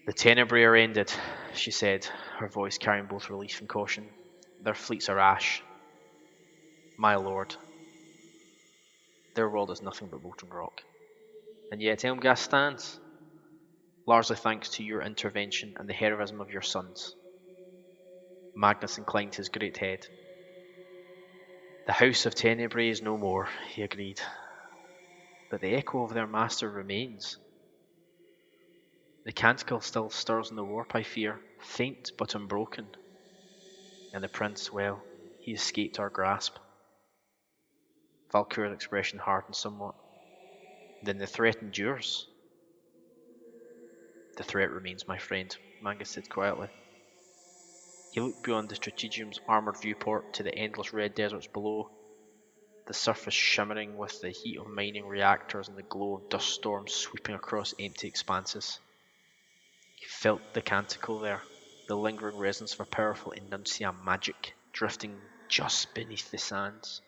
"The Tenebrae are ended," she said, her voice carrying both relief and caution. "Their fleets are ash. My lord, their world is nothing but molten rock. And yet Elmghast stands, largely thanks to your intervention and the heroism of your sons." Magnus inclined his great head. "The House of Tenebrae is no more," he agreed, "but the echo of their master remains. The Canticle still stirs in the warp, I fear, faint but unbroken. And the prince, well, he escaped our grasp." Valcour's expression hardened somewhat. "Then the threat endures." "The threat remains, my friend," Magnus said quietly. He looked beyond the strategem's armoured viewport to the endless red deserts below, the surface shimmering with the heat of mining reactors and the glow of dust storms sweeping across empty expanses. He felt the Canticle there, the lingering resonance of a powerful Enuncia magic drifting just beneath the sands.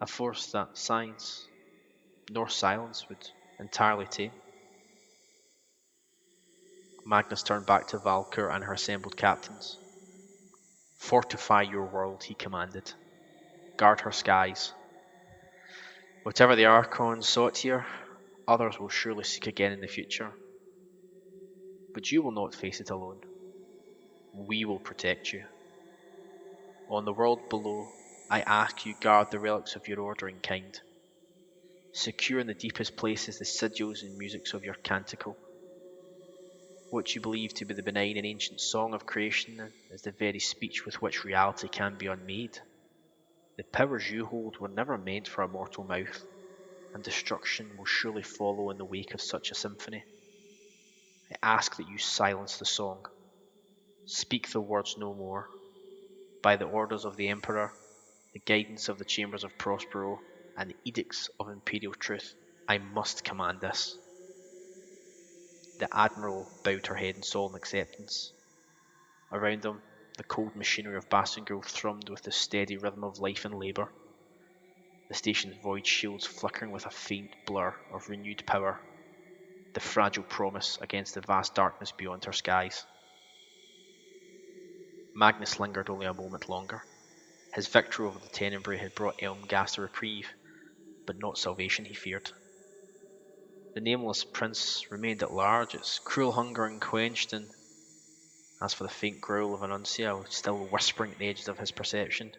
A force that science, nor silence, would entirely tame. Magnus turned back to Valcour and her assembled captains. "Fortify your world," he commanded. "Guard her skies. Whatever the Archons sought here, others will surely seek again in the future. But you will not face it alone. We will protect you. On the world below, I ask you guard the relics of your order in kind. Secure in the deepest places the sigils and musics of your canticle. What you believe to be the benign and ancient song of creation is the very speech with which reality can be unmade. The powers you hold were never meant for a mortal mouth, and destruction will surely follow in the wake of such a symphony. I ask that you silence the song. Speak the words no more. By the orders of the Emperor, the guidance of the chambers of Prospero, and the edicts of imperial truth, I must command this." The Admiral bowed her head in solemn acceptance. Around them, the cold machinery of Bastion Ghoul thrummed with the steady rhythm of life and labour. The station's void shields flickering with a faint blur of renewed power, the fragile promise against the vast darkness beyond her skies. Magnus lingered only a moment longer. His victory over the Tenebrae had brought Elmghast a reprieve, but not salvation, he feared. The nameless prince remained at large, its cruel hunger unquenched, and as for the faint growl of Enuncia still whispering at the edges of his perception,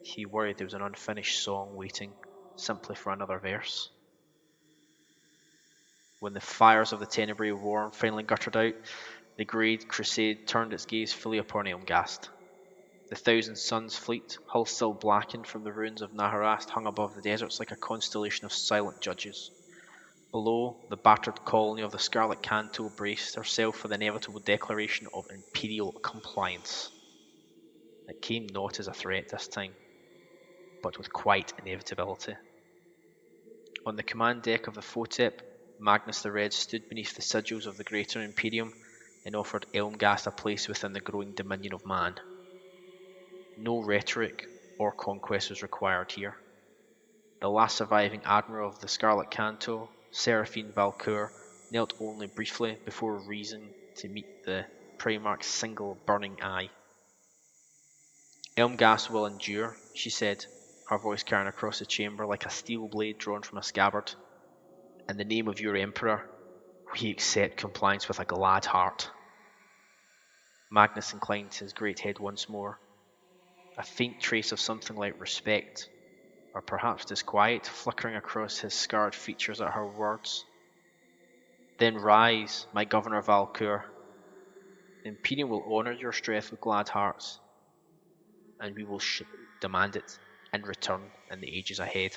he worried there was an unfinished song waiting simply for another verse. When the fires of the Tenebrae war finally guttered out, the great crusade turned its gaze fully upon Elmghast. The Thousand Suns fleet, hull still blackened from the ruins of Naharast, hung above the deserts like a constellation of silent judges. Below, the battered colony of the Scarlet Canto braced herself for the inevitable declaration of imperial compliance. It came not as a threat this time, but with quite inevitability. On the command deck of the Photep, Magnus the Red stood beneath the sigils of the Greater Imperium and offered Elmghast a place within the growing dominion of man. No rhetoric or conquest was required here. The last surviving admiral of the Scarlet Canto, Seraphine Valcour, knelt only briefly before rising to meet the Primarch's single burning eye. Elmghast will endure, she said, her voice carrying across the chamber like a steel blade drawn from a scabbard. In the name of your Emperor, we accept compliance with a glad heart. Magnus inclined his great head once more. A faint trace of something like respect, or perhaps disquiet, flickering across his scarred features at her words. Then rise, my Governor Valcour. The Imperium will honour your strength with glad hearts, and we will demand it in return in the ages ahead.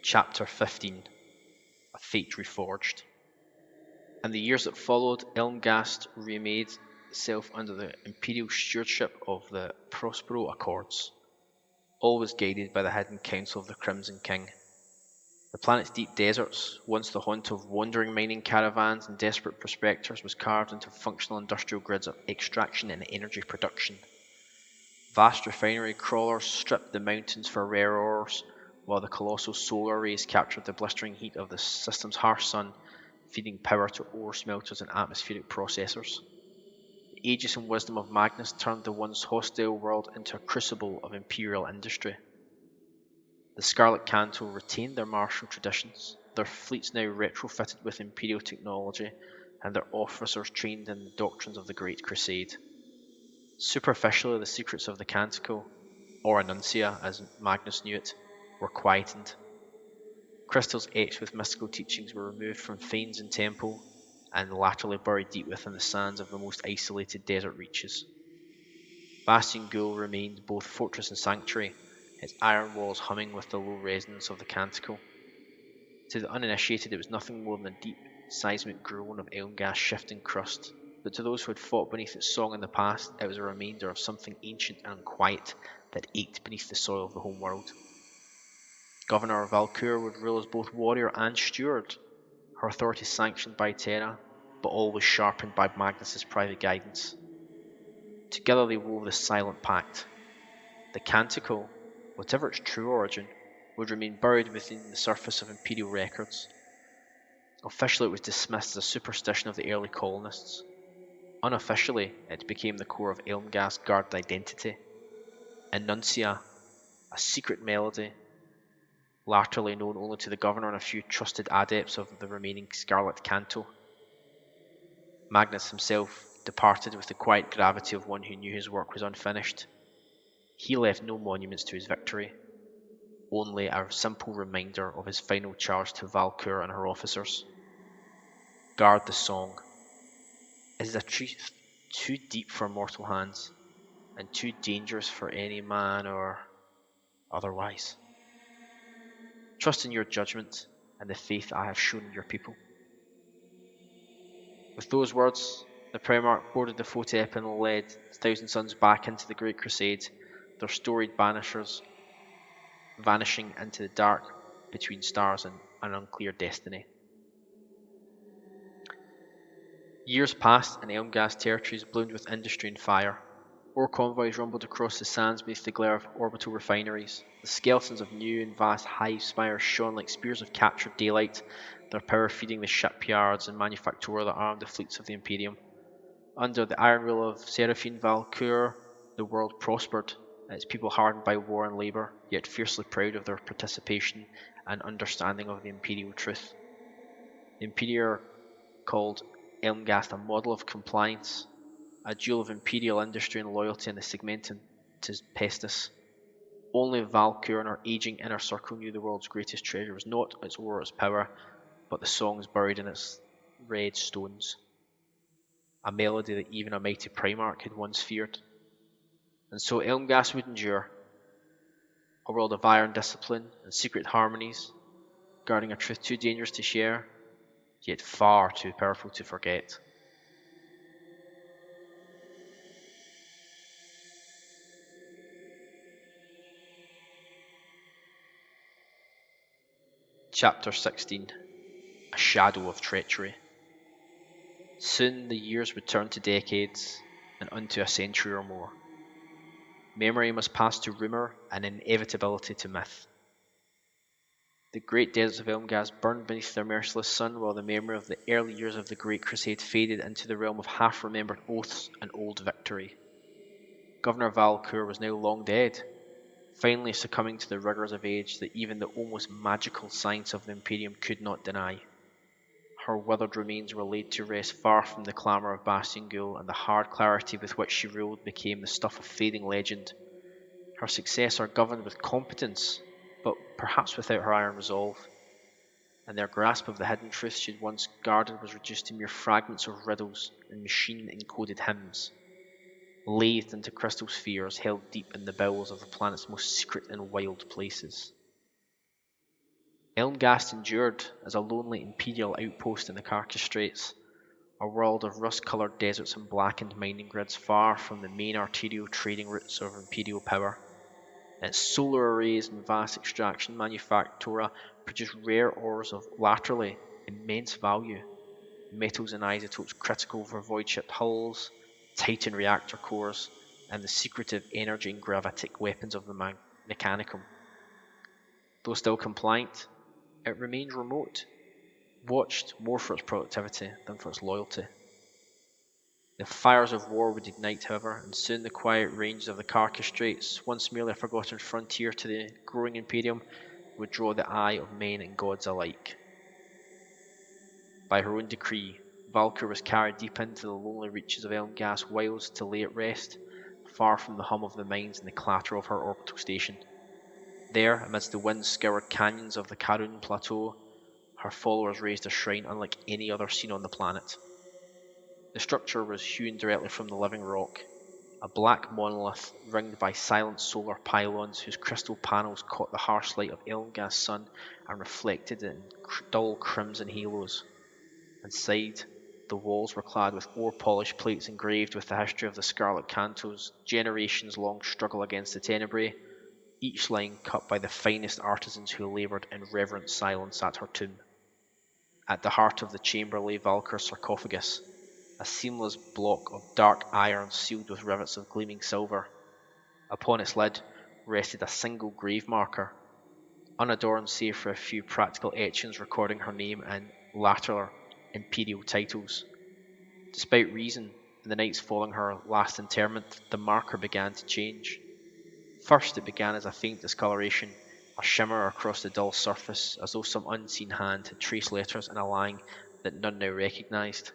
Chapter 15. A Fate Reforged. In the years that followed, Elmghast remade itself under the imperial stewardship of the Prospero Accords, always guided by the hidden counsel of the Crimson King. The planet's deep deserts, once the haunt of wandering mining caravans and desperate prospectors, was carved into functional industrial grids of extraction and energy production. Vast refinery crawlers stripped the mountains for rare ores, while the colossal solar rays captured the blistering heat of the system's harsh sun, feeding power to ore smelters and atmospheric processors. The aegis and wisdom of Magnus turned the once hostile world into a crucible of imperial industry. The Scarlet Canto retained their martial traditions, their fleets now retrofitted with imperial technology, and their officers trained in the doctrines of the Great Crusade. Superficially, the secrets of the Canticle, or Annuncia as Magnus knew it, were quietened. Crystals etched with mystical teachings were removed from fanes and temple, and laterally buried deep within the sands of the most isolated desert reaches. Bastion Ghoul remained both fortress and sanctuary, its iron walls humming with the low resonance of the Canticle. To the uninitiated, it was nothing more than a deep, seismic groan of Elmghast's shifting crust, but to those who had fought beneath its song in the past, it was a reminder of something ancient and unquiet that ached beneath the soil of the home world. Governor Valcour would rule as both warrior and steward, her authority sanctioned by Terra, but always sharpened by Magnus's private guidance. Together they wove this silent pact. The Canticle, whatever its true origin, would remain buried within the surface of imperial records. Officially, it was dismissed as a superstition of the early colonists. Unofficially, it became the core of Elmghast's guarded identity. Annuncia, a secret melody, latterly known only to the governor and a few trusted adepts of the remaining Scarlet Canto. Magnus himself departed with the quiet gravity of one who knew his work was unfinished. He left no monuments to his victory, only a simple reminder of his final charge to Valcour and her officers. Guard the song. It is a truth too deep for mortal hands, and too dangerous for any man or otherwise. Trust in your judgment and the faith I have shown your people. With those words, the Primarch boarded the Photep and led 1,000 Suns back into the Great Crusade, their storied banishers vanishing into the dark between stars and an unclear destiny. Years passed, and Elmghast territories bloomed with industry and fire. Ore convoys rumbled across the sands beneath the glare of orbital refineries. The skeletons of new and vast hive spires shone like spears of captured daylight, their power feeding the shipyards and manufactura that armed the fleets of the Imperium. Under the iron rule of Seraphine Valcour, the world prospered, its people hardened by war and labour, yet fiercely proud of their participation and understanding of the imperial truth. The Imperior called Elmghast a model of compliance, a jewel of imperial industry and loyalty in the segmentum pestis. Only Valcour and her aging inner circle knew the world's greatest treasure was not its ore or its power, but the songs buried in its red stones. a melody that even a mighty Primarch had once feared. And so Elmghast would endure, a world of iron discipline and secret harmonies, guarding a truth too dangerous to share, yet far too powerful to forget. Chapter 16. A Shadow of Treachery. Soon the years would turn to decades, and unto a century or more. Memory must pass to rumour, and inevitability to myth. The great deserts of Elmghast burned beneath their merciless sun, while the memory of the early years of the Great Crusade faded into the realm of half-remembered oaths and old victory. Governor Valcour was now long dead, finally succumbing to the rigours of age that even the almost magical science of the Imperium could not deny. Her withered remains were laid to rest far from the clamour of Bastion Ghoul, and the hard clarity with which she ruled became the stuff of fading legend. Her successor governed with competence, but perhaps without her iron resolve, and their grasp of the hidden truth she had once guarded was reduced to mere fragments of riddles and machine-encoded hymns, lathed into crystal spheres held deep in the bowels of the planet's most secret and wild places. Elmghast endured as a lonely imperial outpost in the Carcass Straits, a world of rust-coloured deserts and blackened mining grids far from the main arterial trading routes of imperial power. Its solar arrays and vast extraction manufactura produced rare ores of laterally immense value, metals and isotopes critical for void-ship hulls, titan reactor cores, and the secretive energy and gravitic weapons of the Mechanicum. Though still compliant, it remained remote, watched more for its productivity than for its loyalty. The fires of war would ignite, however, and soon the quiet ranges of the Carcass Straits, once merely a forgotten frontier to the growing Imperium, would draw the eye of men and gods alike. By her own decree, Valkyr was carried deep into the lonely reaches of Elmghast wilds to lay at rest, far from the hum of the mines and the clatter of her orbital station. There, amidst the wind-scoured canyons of the Karun Plateau, her followers raised a shrine unlike any other seen on the planet. The structure was hewn directly from the living rock, a black monolith ringed by silent solar pylons whose crystal panels caught the harsh light of Elmghast's sun and reflected it in dull crimson halos. Inside, the walls were clad with ore-polished plates engraved with the history of the Scarlet Canto's generations-long struggle against the Tenebrae, each line cut by the finest artisans who laboured in reverent silence at her tomb. At the heart of the chamber lay Valkyr's sarcophagus, a seamless block of dark iron sealed with rivets of gleaming silver. Upon its lid rested a single grave marker, unadorned save for a few practical etchings recording her name and later imperial titles. Despite reason, in the nights following her last interment, the marker began to change. First it began as a faint discoloration, a shimmer across the dull surface, as though some unseen hand had traced letters in a line that none now recognised.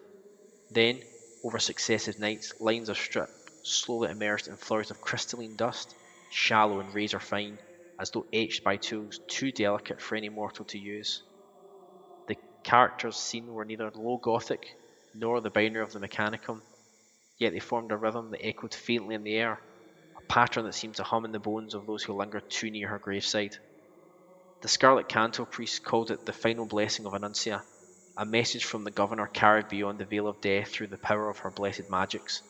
Then, over successive nights, lines of strip slowly emerged in flurries of crystalline dust, shallow and razor-fine, as though etched by tools too delicate for any mortal to use. The characters seen were neither low Gothic nor the binary of the Mechanicum, yet they formed a rhythm that echoed faintly in the air, a pattern that seemed to hum in the bones of those who lingered too near her graveside. The Scarlet Canto priest called it the final blessing of Annuncia, a message from the governor carried beyond the veil of death through the power of her blessed magics.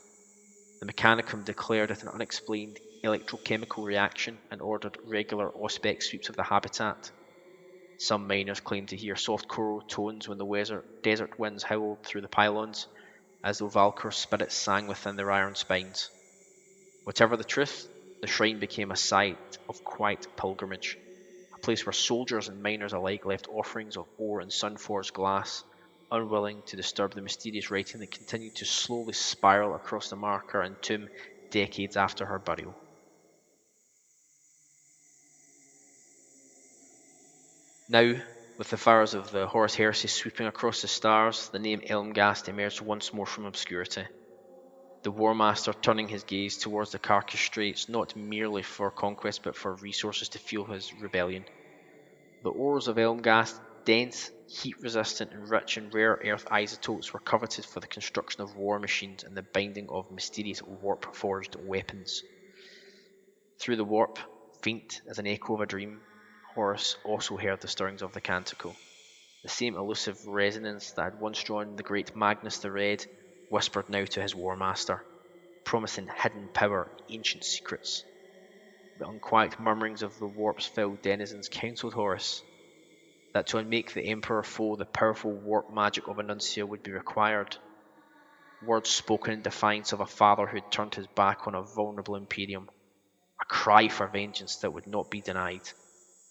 The Mechanicum declared it an unexplained electrochemical reaction and ordered regular auspex sweeps of the habitat. Some miners claimed to hear soft choral tones when the desert winds howled through the pylons, as though Valkyr's spirits sang within their iron spines. Whatever the truth, the shrine became a site of quiet pilgrimage, a place where soldiers and miners alike left offerings of ore and sun-forged glass, unwilling to disturb the mysterious writing that continued to slowly spiral across the marker and tomb decades after her burial. Now, with the fires of the Horus Heresy sweeping across the stars, the name Elmghast emerged once more from obscurity. The War Master turning his gaze towards the Carcass Straits, not merely for conquest but for resources to fuel his rebellion. The ores of Elmghast Dense, heat-resistant, and rich in rare earth isotopes were coveted for the construction of war machines and the binding of mysterious warp-forged weapons. Through the warp, faint as an echo of a dream, Horus also heard the stirrings of the Canticle. The same elusive resonance that had once drawn the great Magnus the Red whispered now to his war master, promising hidden power and ancient secrets. The unquiet murmurings of the warp's filled denizens counselled Horus that to unmake the Emperor foe the powerful warp magic of Annuncia would be required. Words spoken in defiance of a father who had turned his back on a vulnerable Imperium, a cry for vengeance that would not be denied,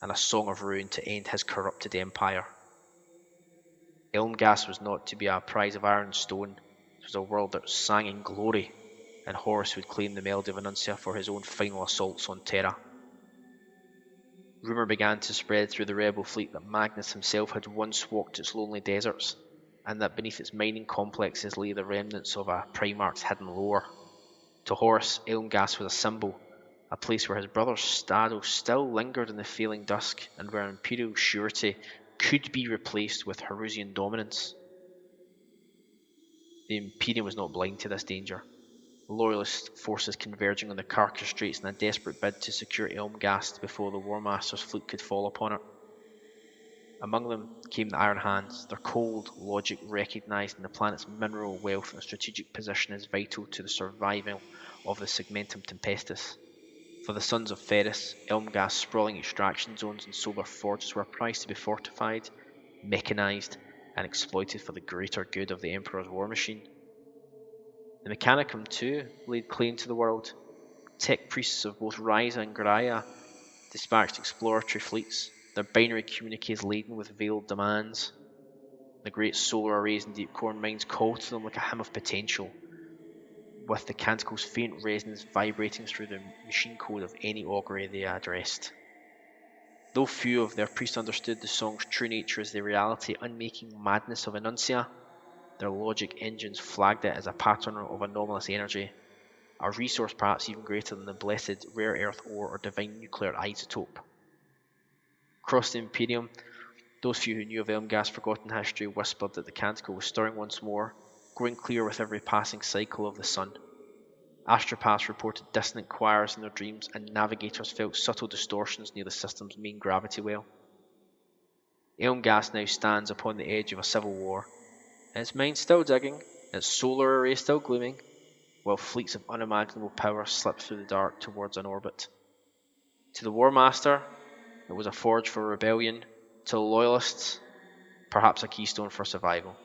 and a song of ruin to end his corrupted empire. Elmghast was not to be a prize of iron and stone. It was a world that sang in glory, and Horus would claim the melody of Annuncia for his own final assaults on Terra. Rumour began to spread through the rebel fleet that Magnus himself had once walked its lonely deserts, and that beneath its mining complexes lay the remnants of a Primarch's hidden lore. To Horus, Elmghast was a symbol, a place where his brother's shadow still lingered in the failing dusk, and where Imperial surety could be replaced with Horusian dominance. The Imperium was not blind to this danger. Loyalist forces converging on the Carcass Straits in a desperate bid to secure Elmghast before the War Master's fleet could fall upon it. Among them came the Iron Hands, their cold logic recognising the planet's mineral wealth and strategic position as vital to the survival of the Segmentum Tempestus. For the sons of Ferris, Elmghast's sprawling extraction zones and solar forges were prized to be fortified, mechanised, and exploited for the greater good of the Emperor's war machine. The Mechanicum, too, laid claim to the world. Tech priests of both Ryza and Graia dispatched exploratory fleets, their binary communiques laden with veiled demands. The great solar arrays and deep core mines called to them like a hymn of potential, with the Canticle's faint resonance vibrating through the machine code of any augury they addressed. Though few of their priests understood the song's true nature as the reality unmaking madness of Annuncia, their logic engines flagged it as a pattern of anomalous energy, a resource perhaps even greater than the blessed rare earth ore or divine nuclear isotope. Across the Imperium, those few who knew of Elmghast's forgotten history whispered that the Canticle was stirring once more, growing clear with every passing cycle of the sun. Astropaths reported dissonant choirs in their dreams, and navigators felt subtle distortions near the system's main gravity well. Elmghast now stands upon the edge of a civil war, its mine still digging, its solar array still glooming, while fleets of unimaginable power slip through the dark towards an orbit. To the War Master, it was a forge for rebellion. To the Loyalists, perhaps a keystone for survival.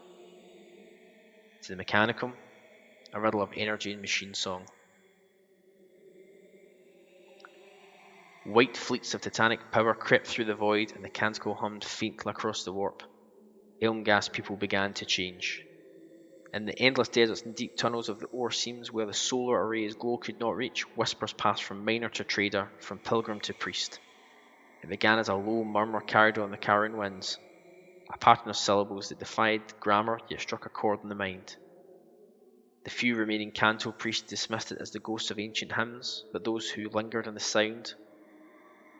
To the Mechanicum, a riddle of energy and machine song. White fleets of titanic power crept through the void, and the Canticle hummed faintly across the warp. Elmghast people began to change. In the endless deserts and deep tunnels of the ore seams where the solar array's glow could not reach, whispers passed from miner to trader, from pilgrim to priest. It began as a low murmur carried on the carrion winds, a pattern of syllables that defied grammar yet struck a chord in the mind. The few remaining Canto priests dismissed it as the ghosts of ancient hymns, but those who lingered in the sound,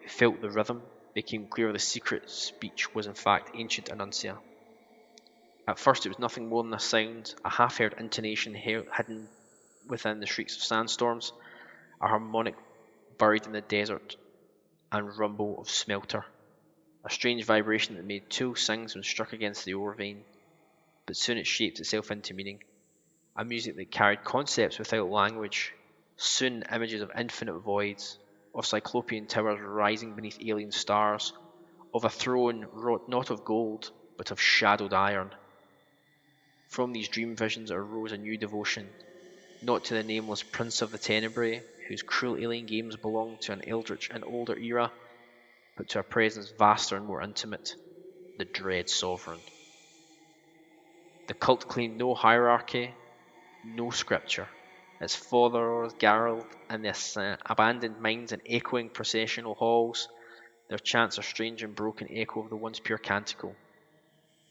who felt the rhythm, became clear the secret speech was in fact ancient Annuncia. At first it was nothing more than a sound, a half-heard intonation hidden within the shrieks of sandstorms, a harmonic buried in the desert and rumble of smelter, a strange vibration that made tool sings when struck against the ore vein, but soon it shaped itself into meaning, a music that carried concepts without language, soon images of infinite voids, of cyclopean towers rising beneath alien stars, of a throne wrought not of gold, but of shadowed iron. From these dream visions arose a new devotion, not to the nameless Prince of the Tenebrae, whose cruel alien games belonged to an eldritch and older era, but to a presence vaster and more intimate, the Dread Sovereign. The cult claimed no hierarchy, no scripture. Its followers gathered in the abandoned mines and echoing processional halls, their chants a strange and broken echo of the once pure canticle,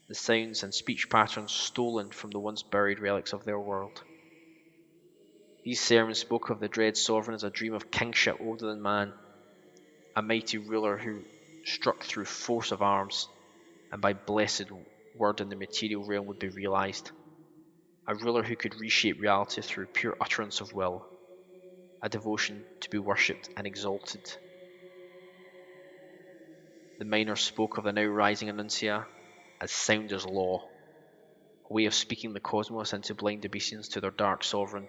the sounds and speech patterns stolen from the once buried relics of their world. These sermons spoke of the Dread Sovereign as a dream of kingship older than man, a mighty ruler who struck through force of arms, and by blessed word in the material realm would be realized. A ruler who could reshape reality through pure utterance of will, a devotion to be worshipped and exalted. The miners spoke of the now rising Annuncia as sound as law, a way of speaking the cosmos into blind obeisance to their dark sovereign.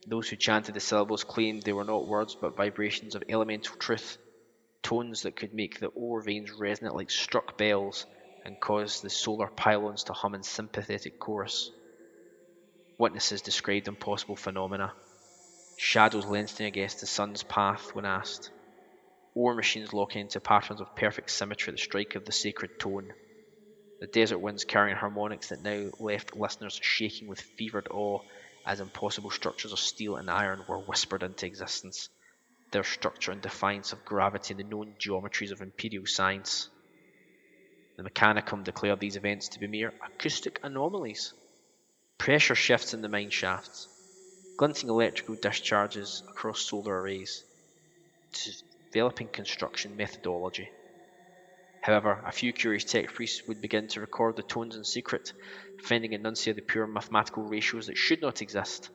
Those who chanted the syllables claimed they were not words but vibrations of elemental truth, tones that could make the ore veins resonate like struck bells and cause the solar pylons to hum in sympathetic chorus. Witnesses described impossible phenomena, shadows lengthening against the sun's path when asked, ore machines locking into patterns of perfect symmetry at the strike of the sacred tone, the desert winds carrying harmonics that now left listeners shaking with fevered awe as impossible structures of steel and iron were whispered into existence, their structure in defiance of gravity and the known geometries of imperial science. The Mechanicum declared these events to be mere acoustic anomalies, pressure shifts in the mine shafts, glinting electrical discharges across solar arrays, developing construction methodology. However, a few curious tech priests would begin to record the tones in secret, finding in Nuncia the pure mathematical ratios that should not exist,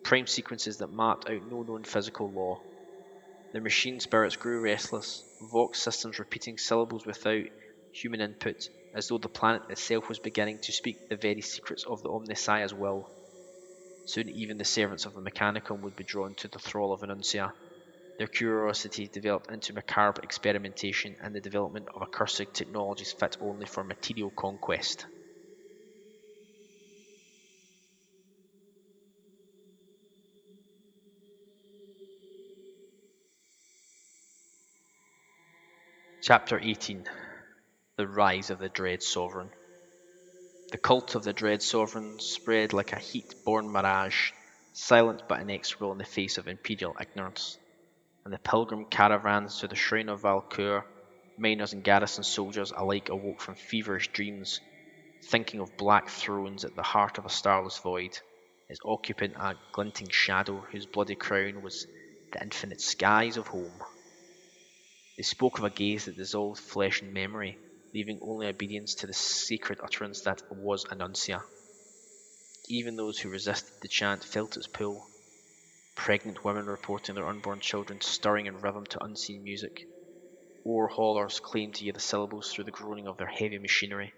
prime sequences that mapped out no known physical law. The machine spirits grew restless, vox systems repeating syllables without human input, as though the planet itself was beginning to speak the very secrets of the Omnissiah's will. Soon even the servants of the Mechanicum would be drawn to the thrall of Annuncia. Their curiosity developed into macabre experimentation and the development of accursed technologies fit only for material conquest. Chapter 18. The Rise of the Dread Sovereign. The cult of the Dread Sovereign spread like a heat-born mirage, silent but inexorable in the face of imperial ignorance. And the pilgrim caravans to the shrine of Valcour, miners and garrison soldiers alike awoke from feverish dreams, thinking of black thrones at the heart of a starless void, its occupant a glinting shadow whose bloody crown was the infinite skies of home. They spoke of a gaze that dissolved flesh and memory, leaving only obedience to the sacred utterance that was Annuncia. Even those who resisted the chant felt its pull, pregnant women reporting their unborn children stirring in rhythm to unseen music. Ore haulers claimed to hear the syllables through the groaning of their heavy machinery.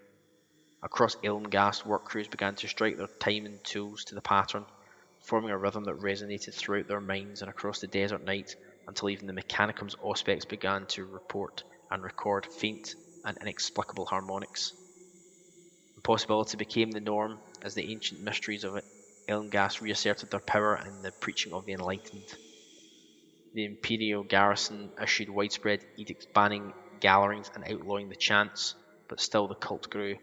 Across Elmghast, work crews began to strike their time and tools to the pattern, forming a rhythm that resonated throughout their minds and across the desert night until even the Mechanicum's auspex began to report and record faint and inexplicable harmonics. Impossibility became the norm as the ancient mysteries of Elmghast reasserted their power in the preaching of the enlightened. The imperial garrison issued widespread edicts banning gatherings and outlawing the chants, but still the cult grew,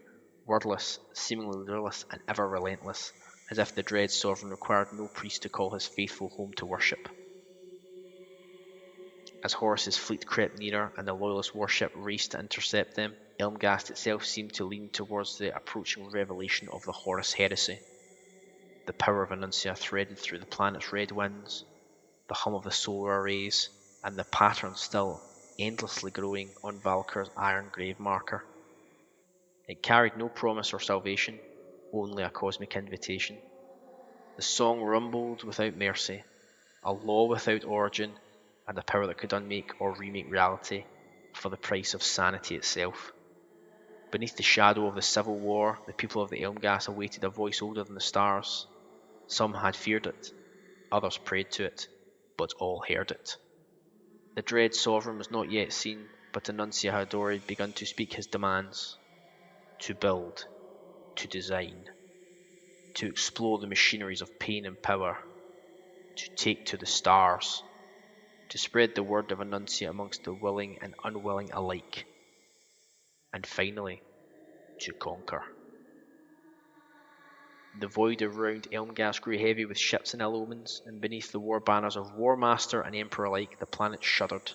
wordless, seemingly leaderless, and ever relentless, as if the dread sovereign required no priest to call his faithful home to worship. As Horus's fleet crept nearer and the loyalist warship raced to intercept them, Elmghast itself seemed to lean towards the approaching revelation of the Horus Heresy. The power of Annuncia threaded through the planet's red winds, the hum of the solar arrays, and the pattern still endlessly growing on Valkyr's iron grave marker. It carried no promise or salvation, only a cosmic invitation. The song rumbled without mercy, a law without origin, and a power that could unmake or remake reality for the price of sanity itself. Beneath the shadow of the civil war, the people of the Elmghast awaited a voice older than the stars. Some had feared it, others prayed to it, but all heard it. The dread sovereign was not yet seen, but Annuncia had already begun to speak his demands. To build, to design, to explore the machineries of pain and power, to take to the stars, to spread the word of Annuncia amongst the willing and unwilling alike, and finally, to conquer. The void around Elmghast grew heavy with ships and ill omens, and beneath the war banners of War Master and Emperor alike, the planet shuddered.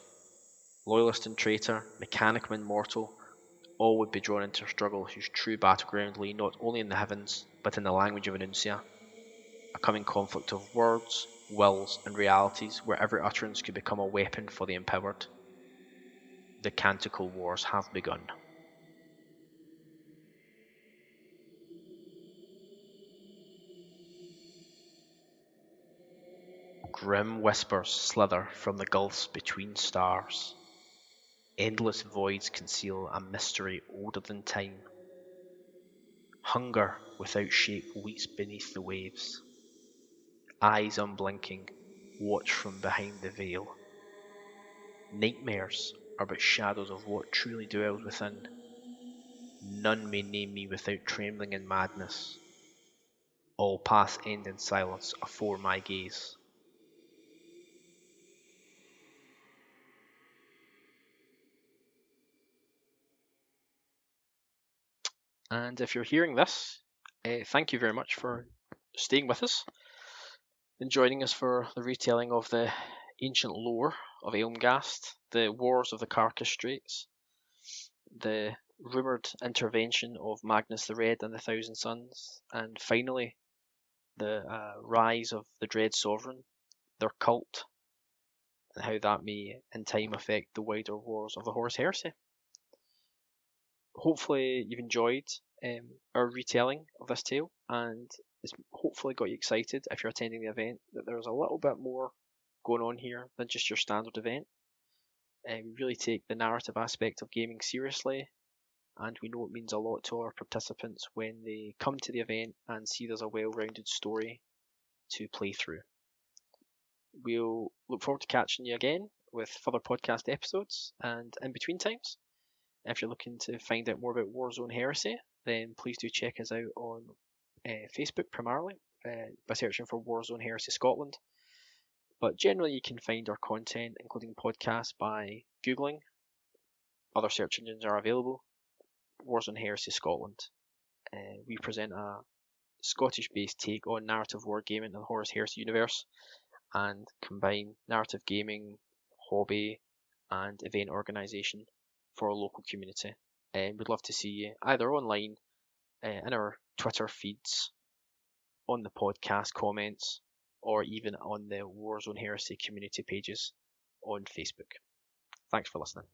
Loyalist and traitor, Mechanicum and mortal, all would be drawn into a struggle whose true battleground lay not only in the heavens, but in the language of Annuncia. A coming conflict of words, wills, and realities where every utterance could become a weapon for the empowered. The Canticle Wars have begun. Grim whispers slither from the gulfs between stars. Endless voids conceal a mystery older than time. Hunger without shape weeps beneath the waves. Eyes unblinking watch from behind the veil. Nightmares are but shadows of what truly dwells within. None may name me without trembling in madness. All paths end in silence afore my gaze. And if you're hearing this, thank you very much for staying with us and joining us for the retelling of the ancient lore of Elmghast, the wars of the Carcass Straits, the rumoured intervention of Magnus the Red and the Thousand Sons, and finally the rise of the Dread Sovereign, their cult, and how that may in time affect the wider wars of the Horus Heresy. Hopefully you've enjoyed our retelling of this tale, and it's hopefully got you excited if you're attending the event that there's a little bit more going on here than just your standard event. We really take the narrative aspect of gaming seriously, and we know it means a lot to our participants when they come to the event and see there's a well-rounded story to play through. We'll look forward to catching you again with further podcast episodes, and in between times, if you're looking to find out more about Warzone Heresy, then please do check us out on Facebook primarily by searching for Warzone Heresy Scotland. But generally you can find our content, including podcasts, by Googling. Other search engines are available. Warzone Heresy Scotland. We present a Scottish-based take on narrative wargaming in the Horus Heresy universe, and combine narrative gaming, hobby, and event organisation for our local community. And we'd love to see you either online, in our Twitter feeds, on the podcast comments, or even on the Warzone Heresy community pages on Facebook. Thanks for listening.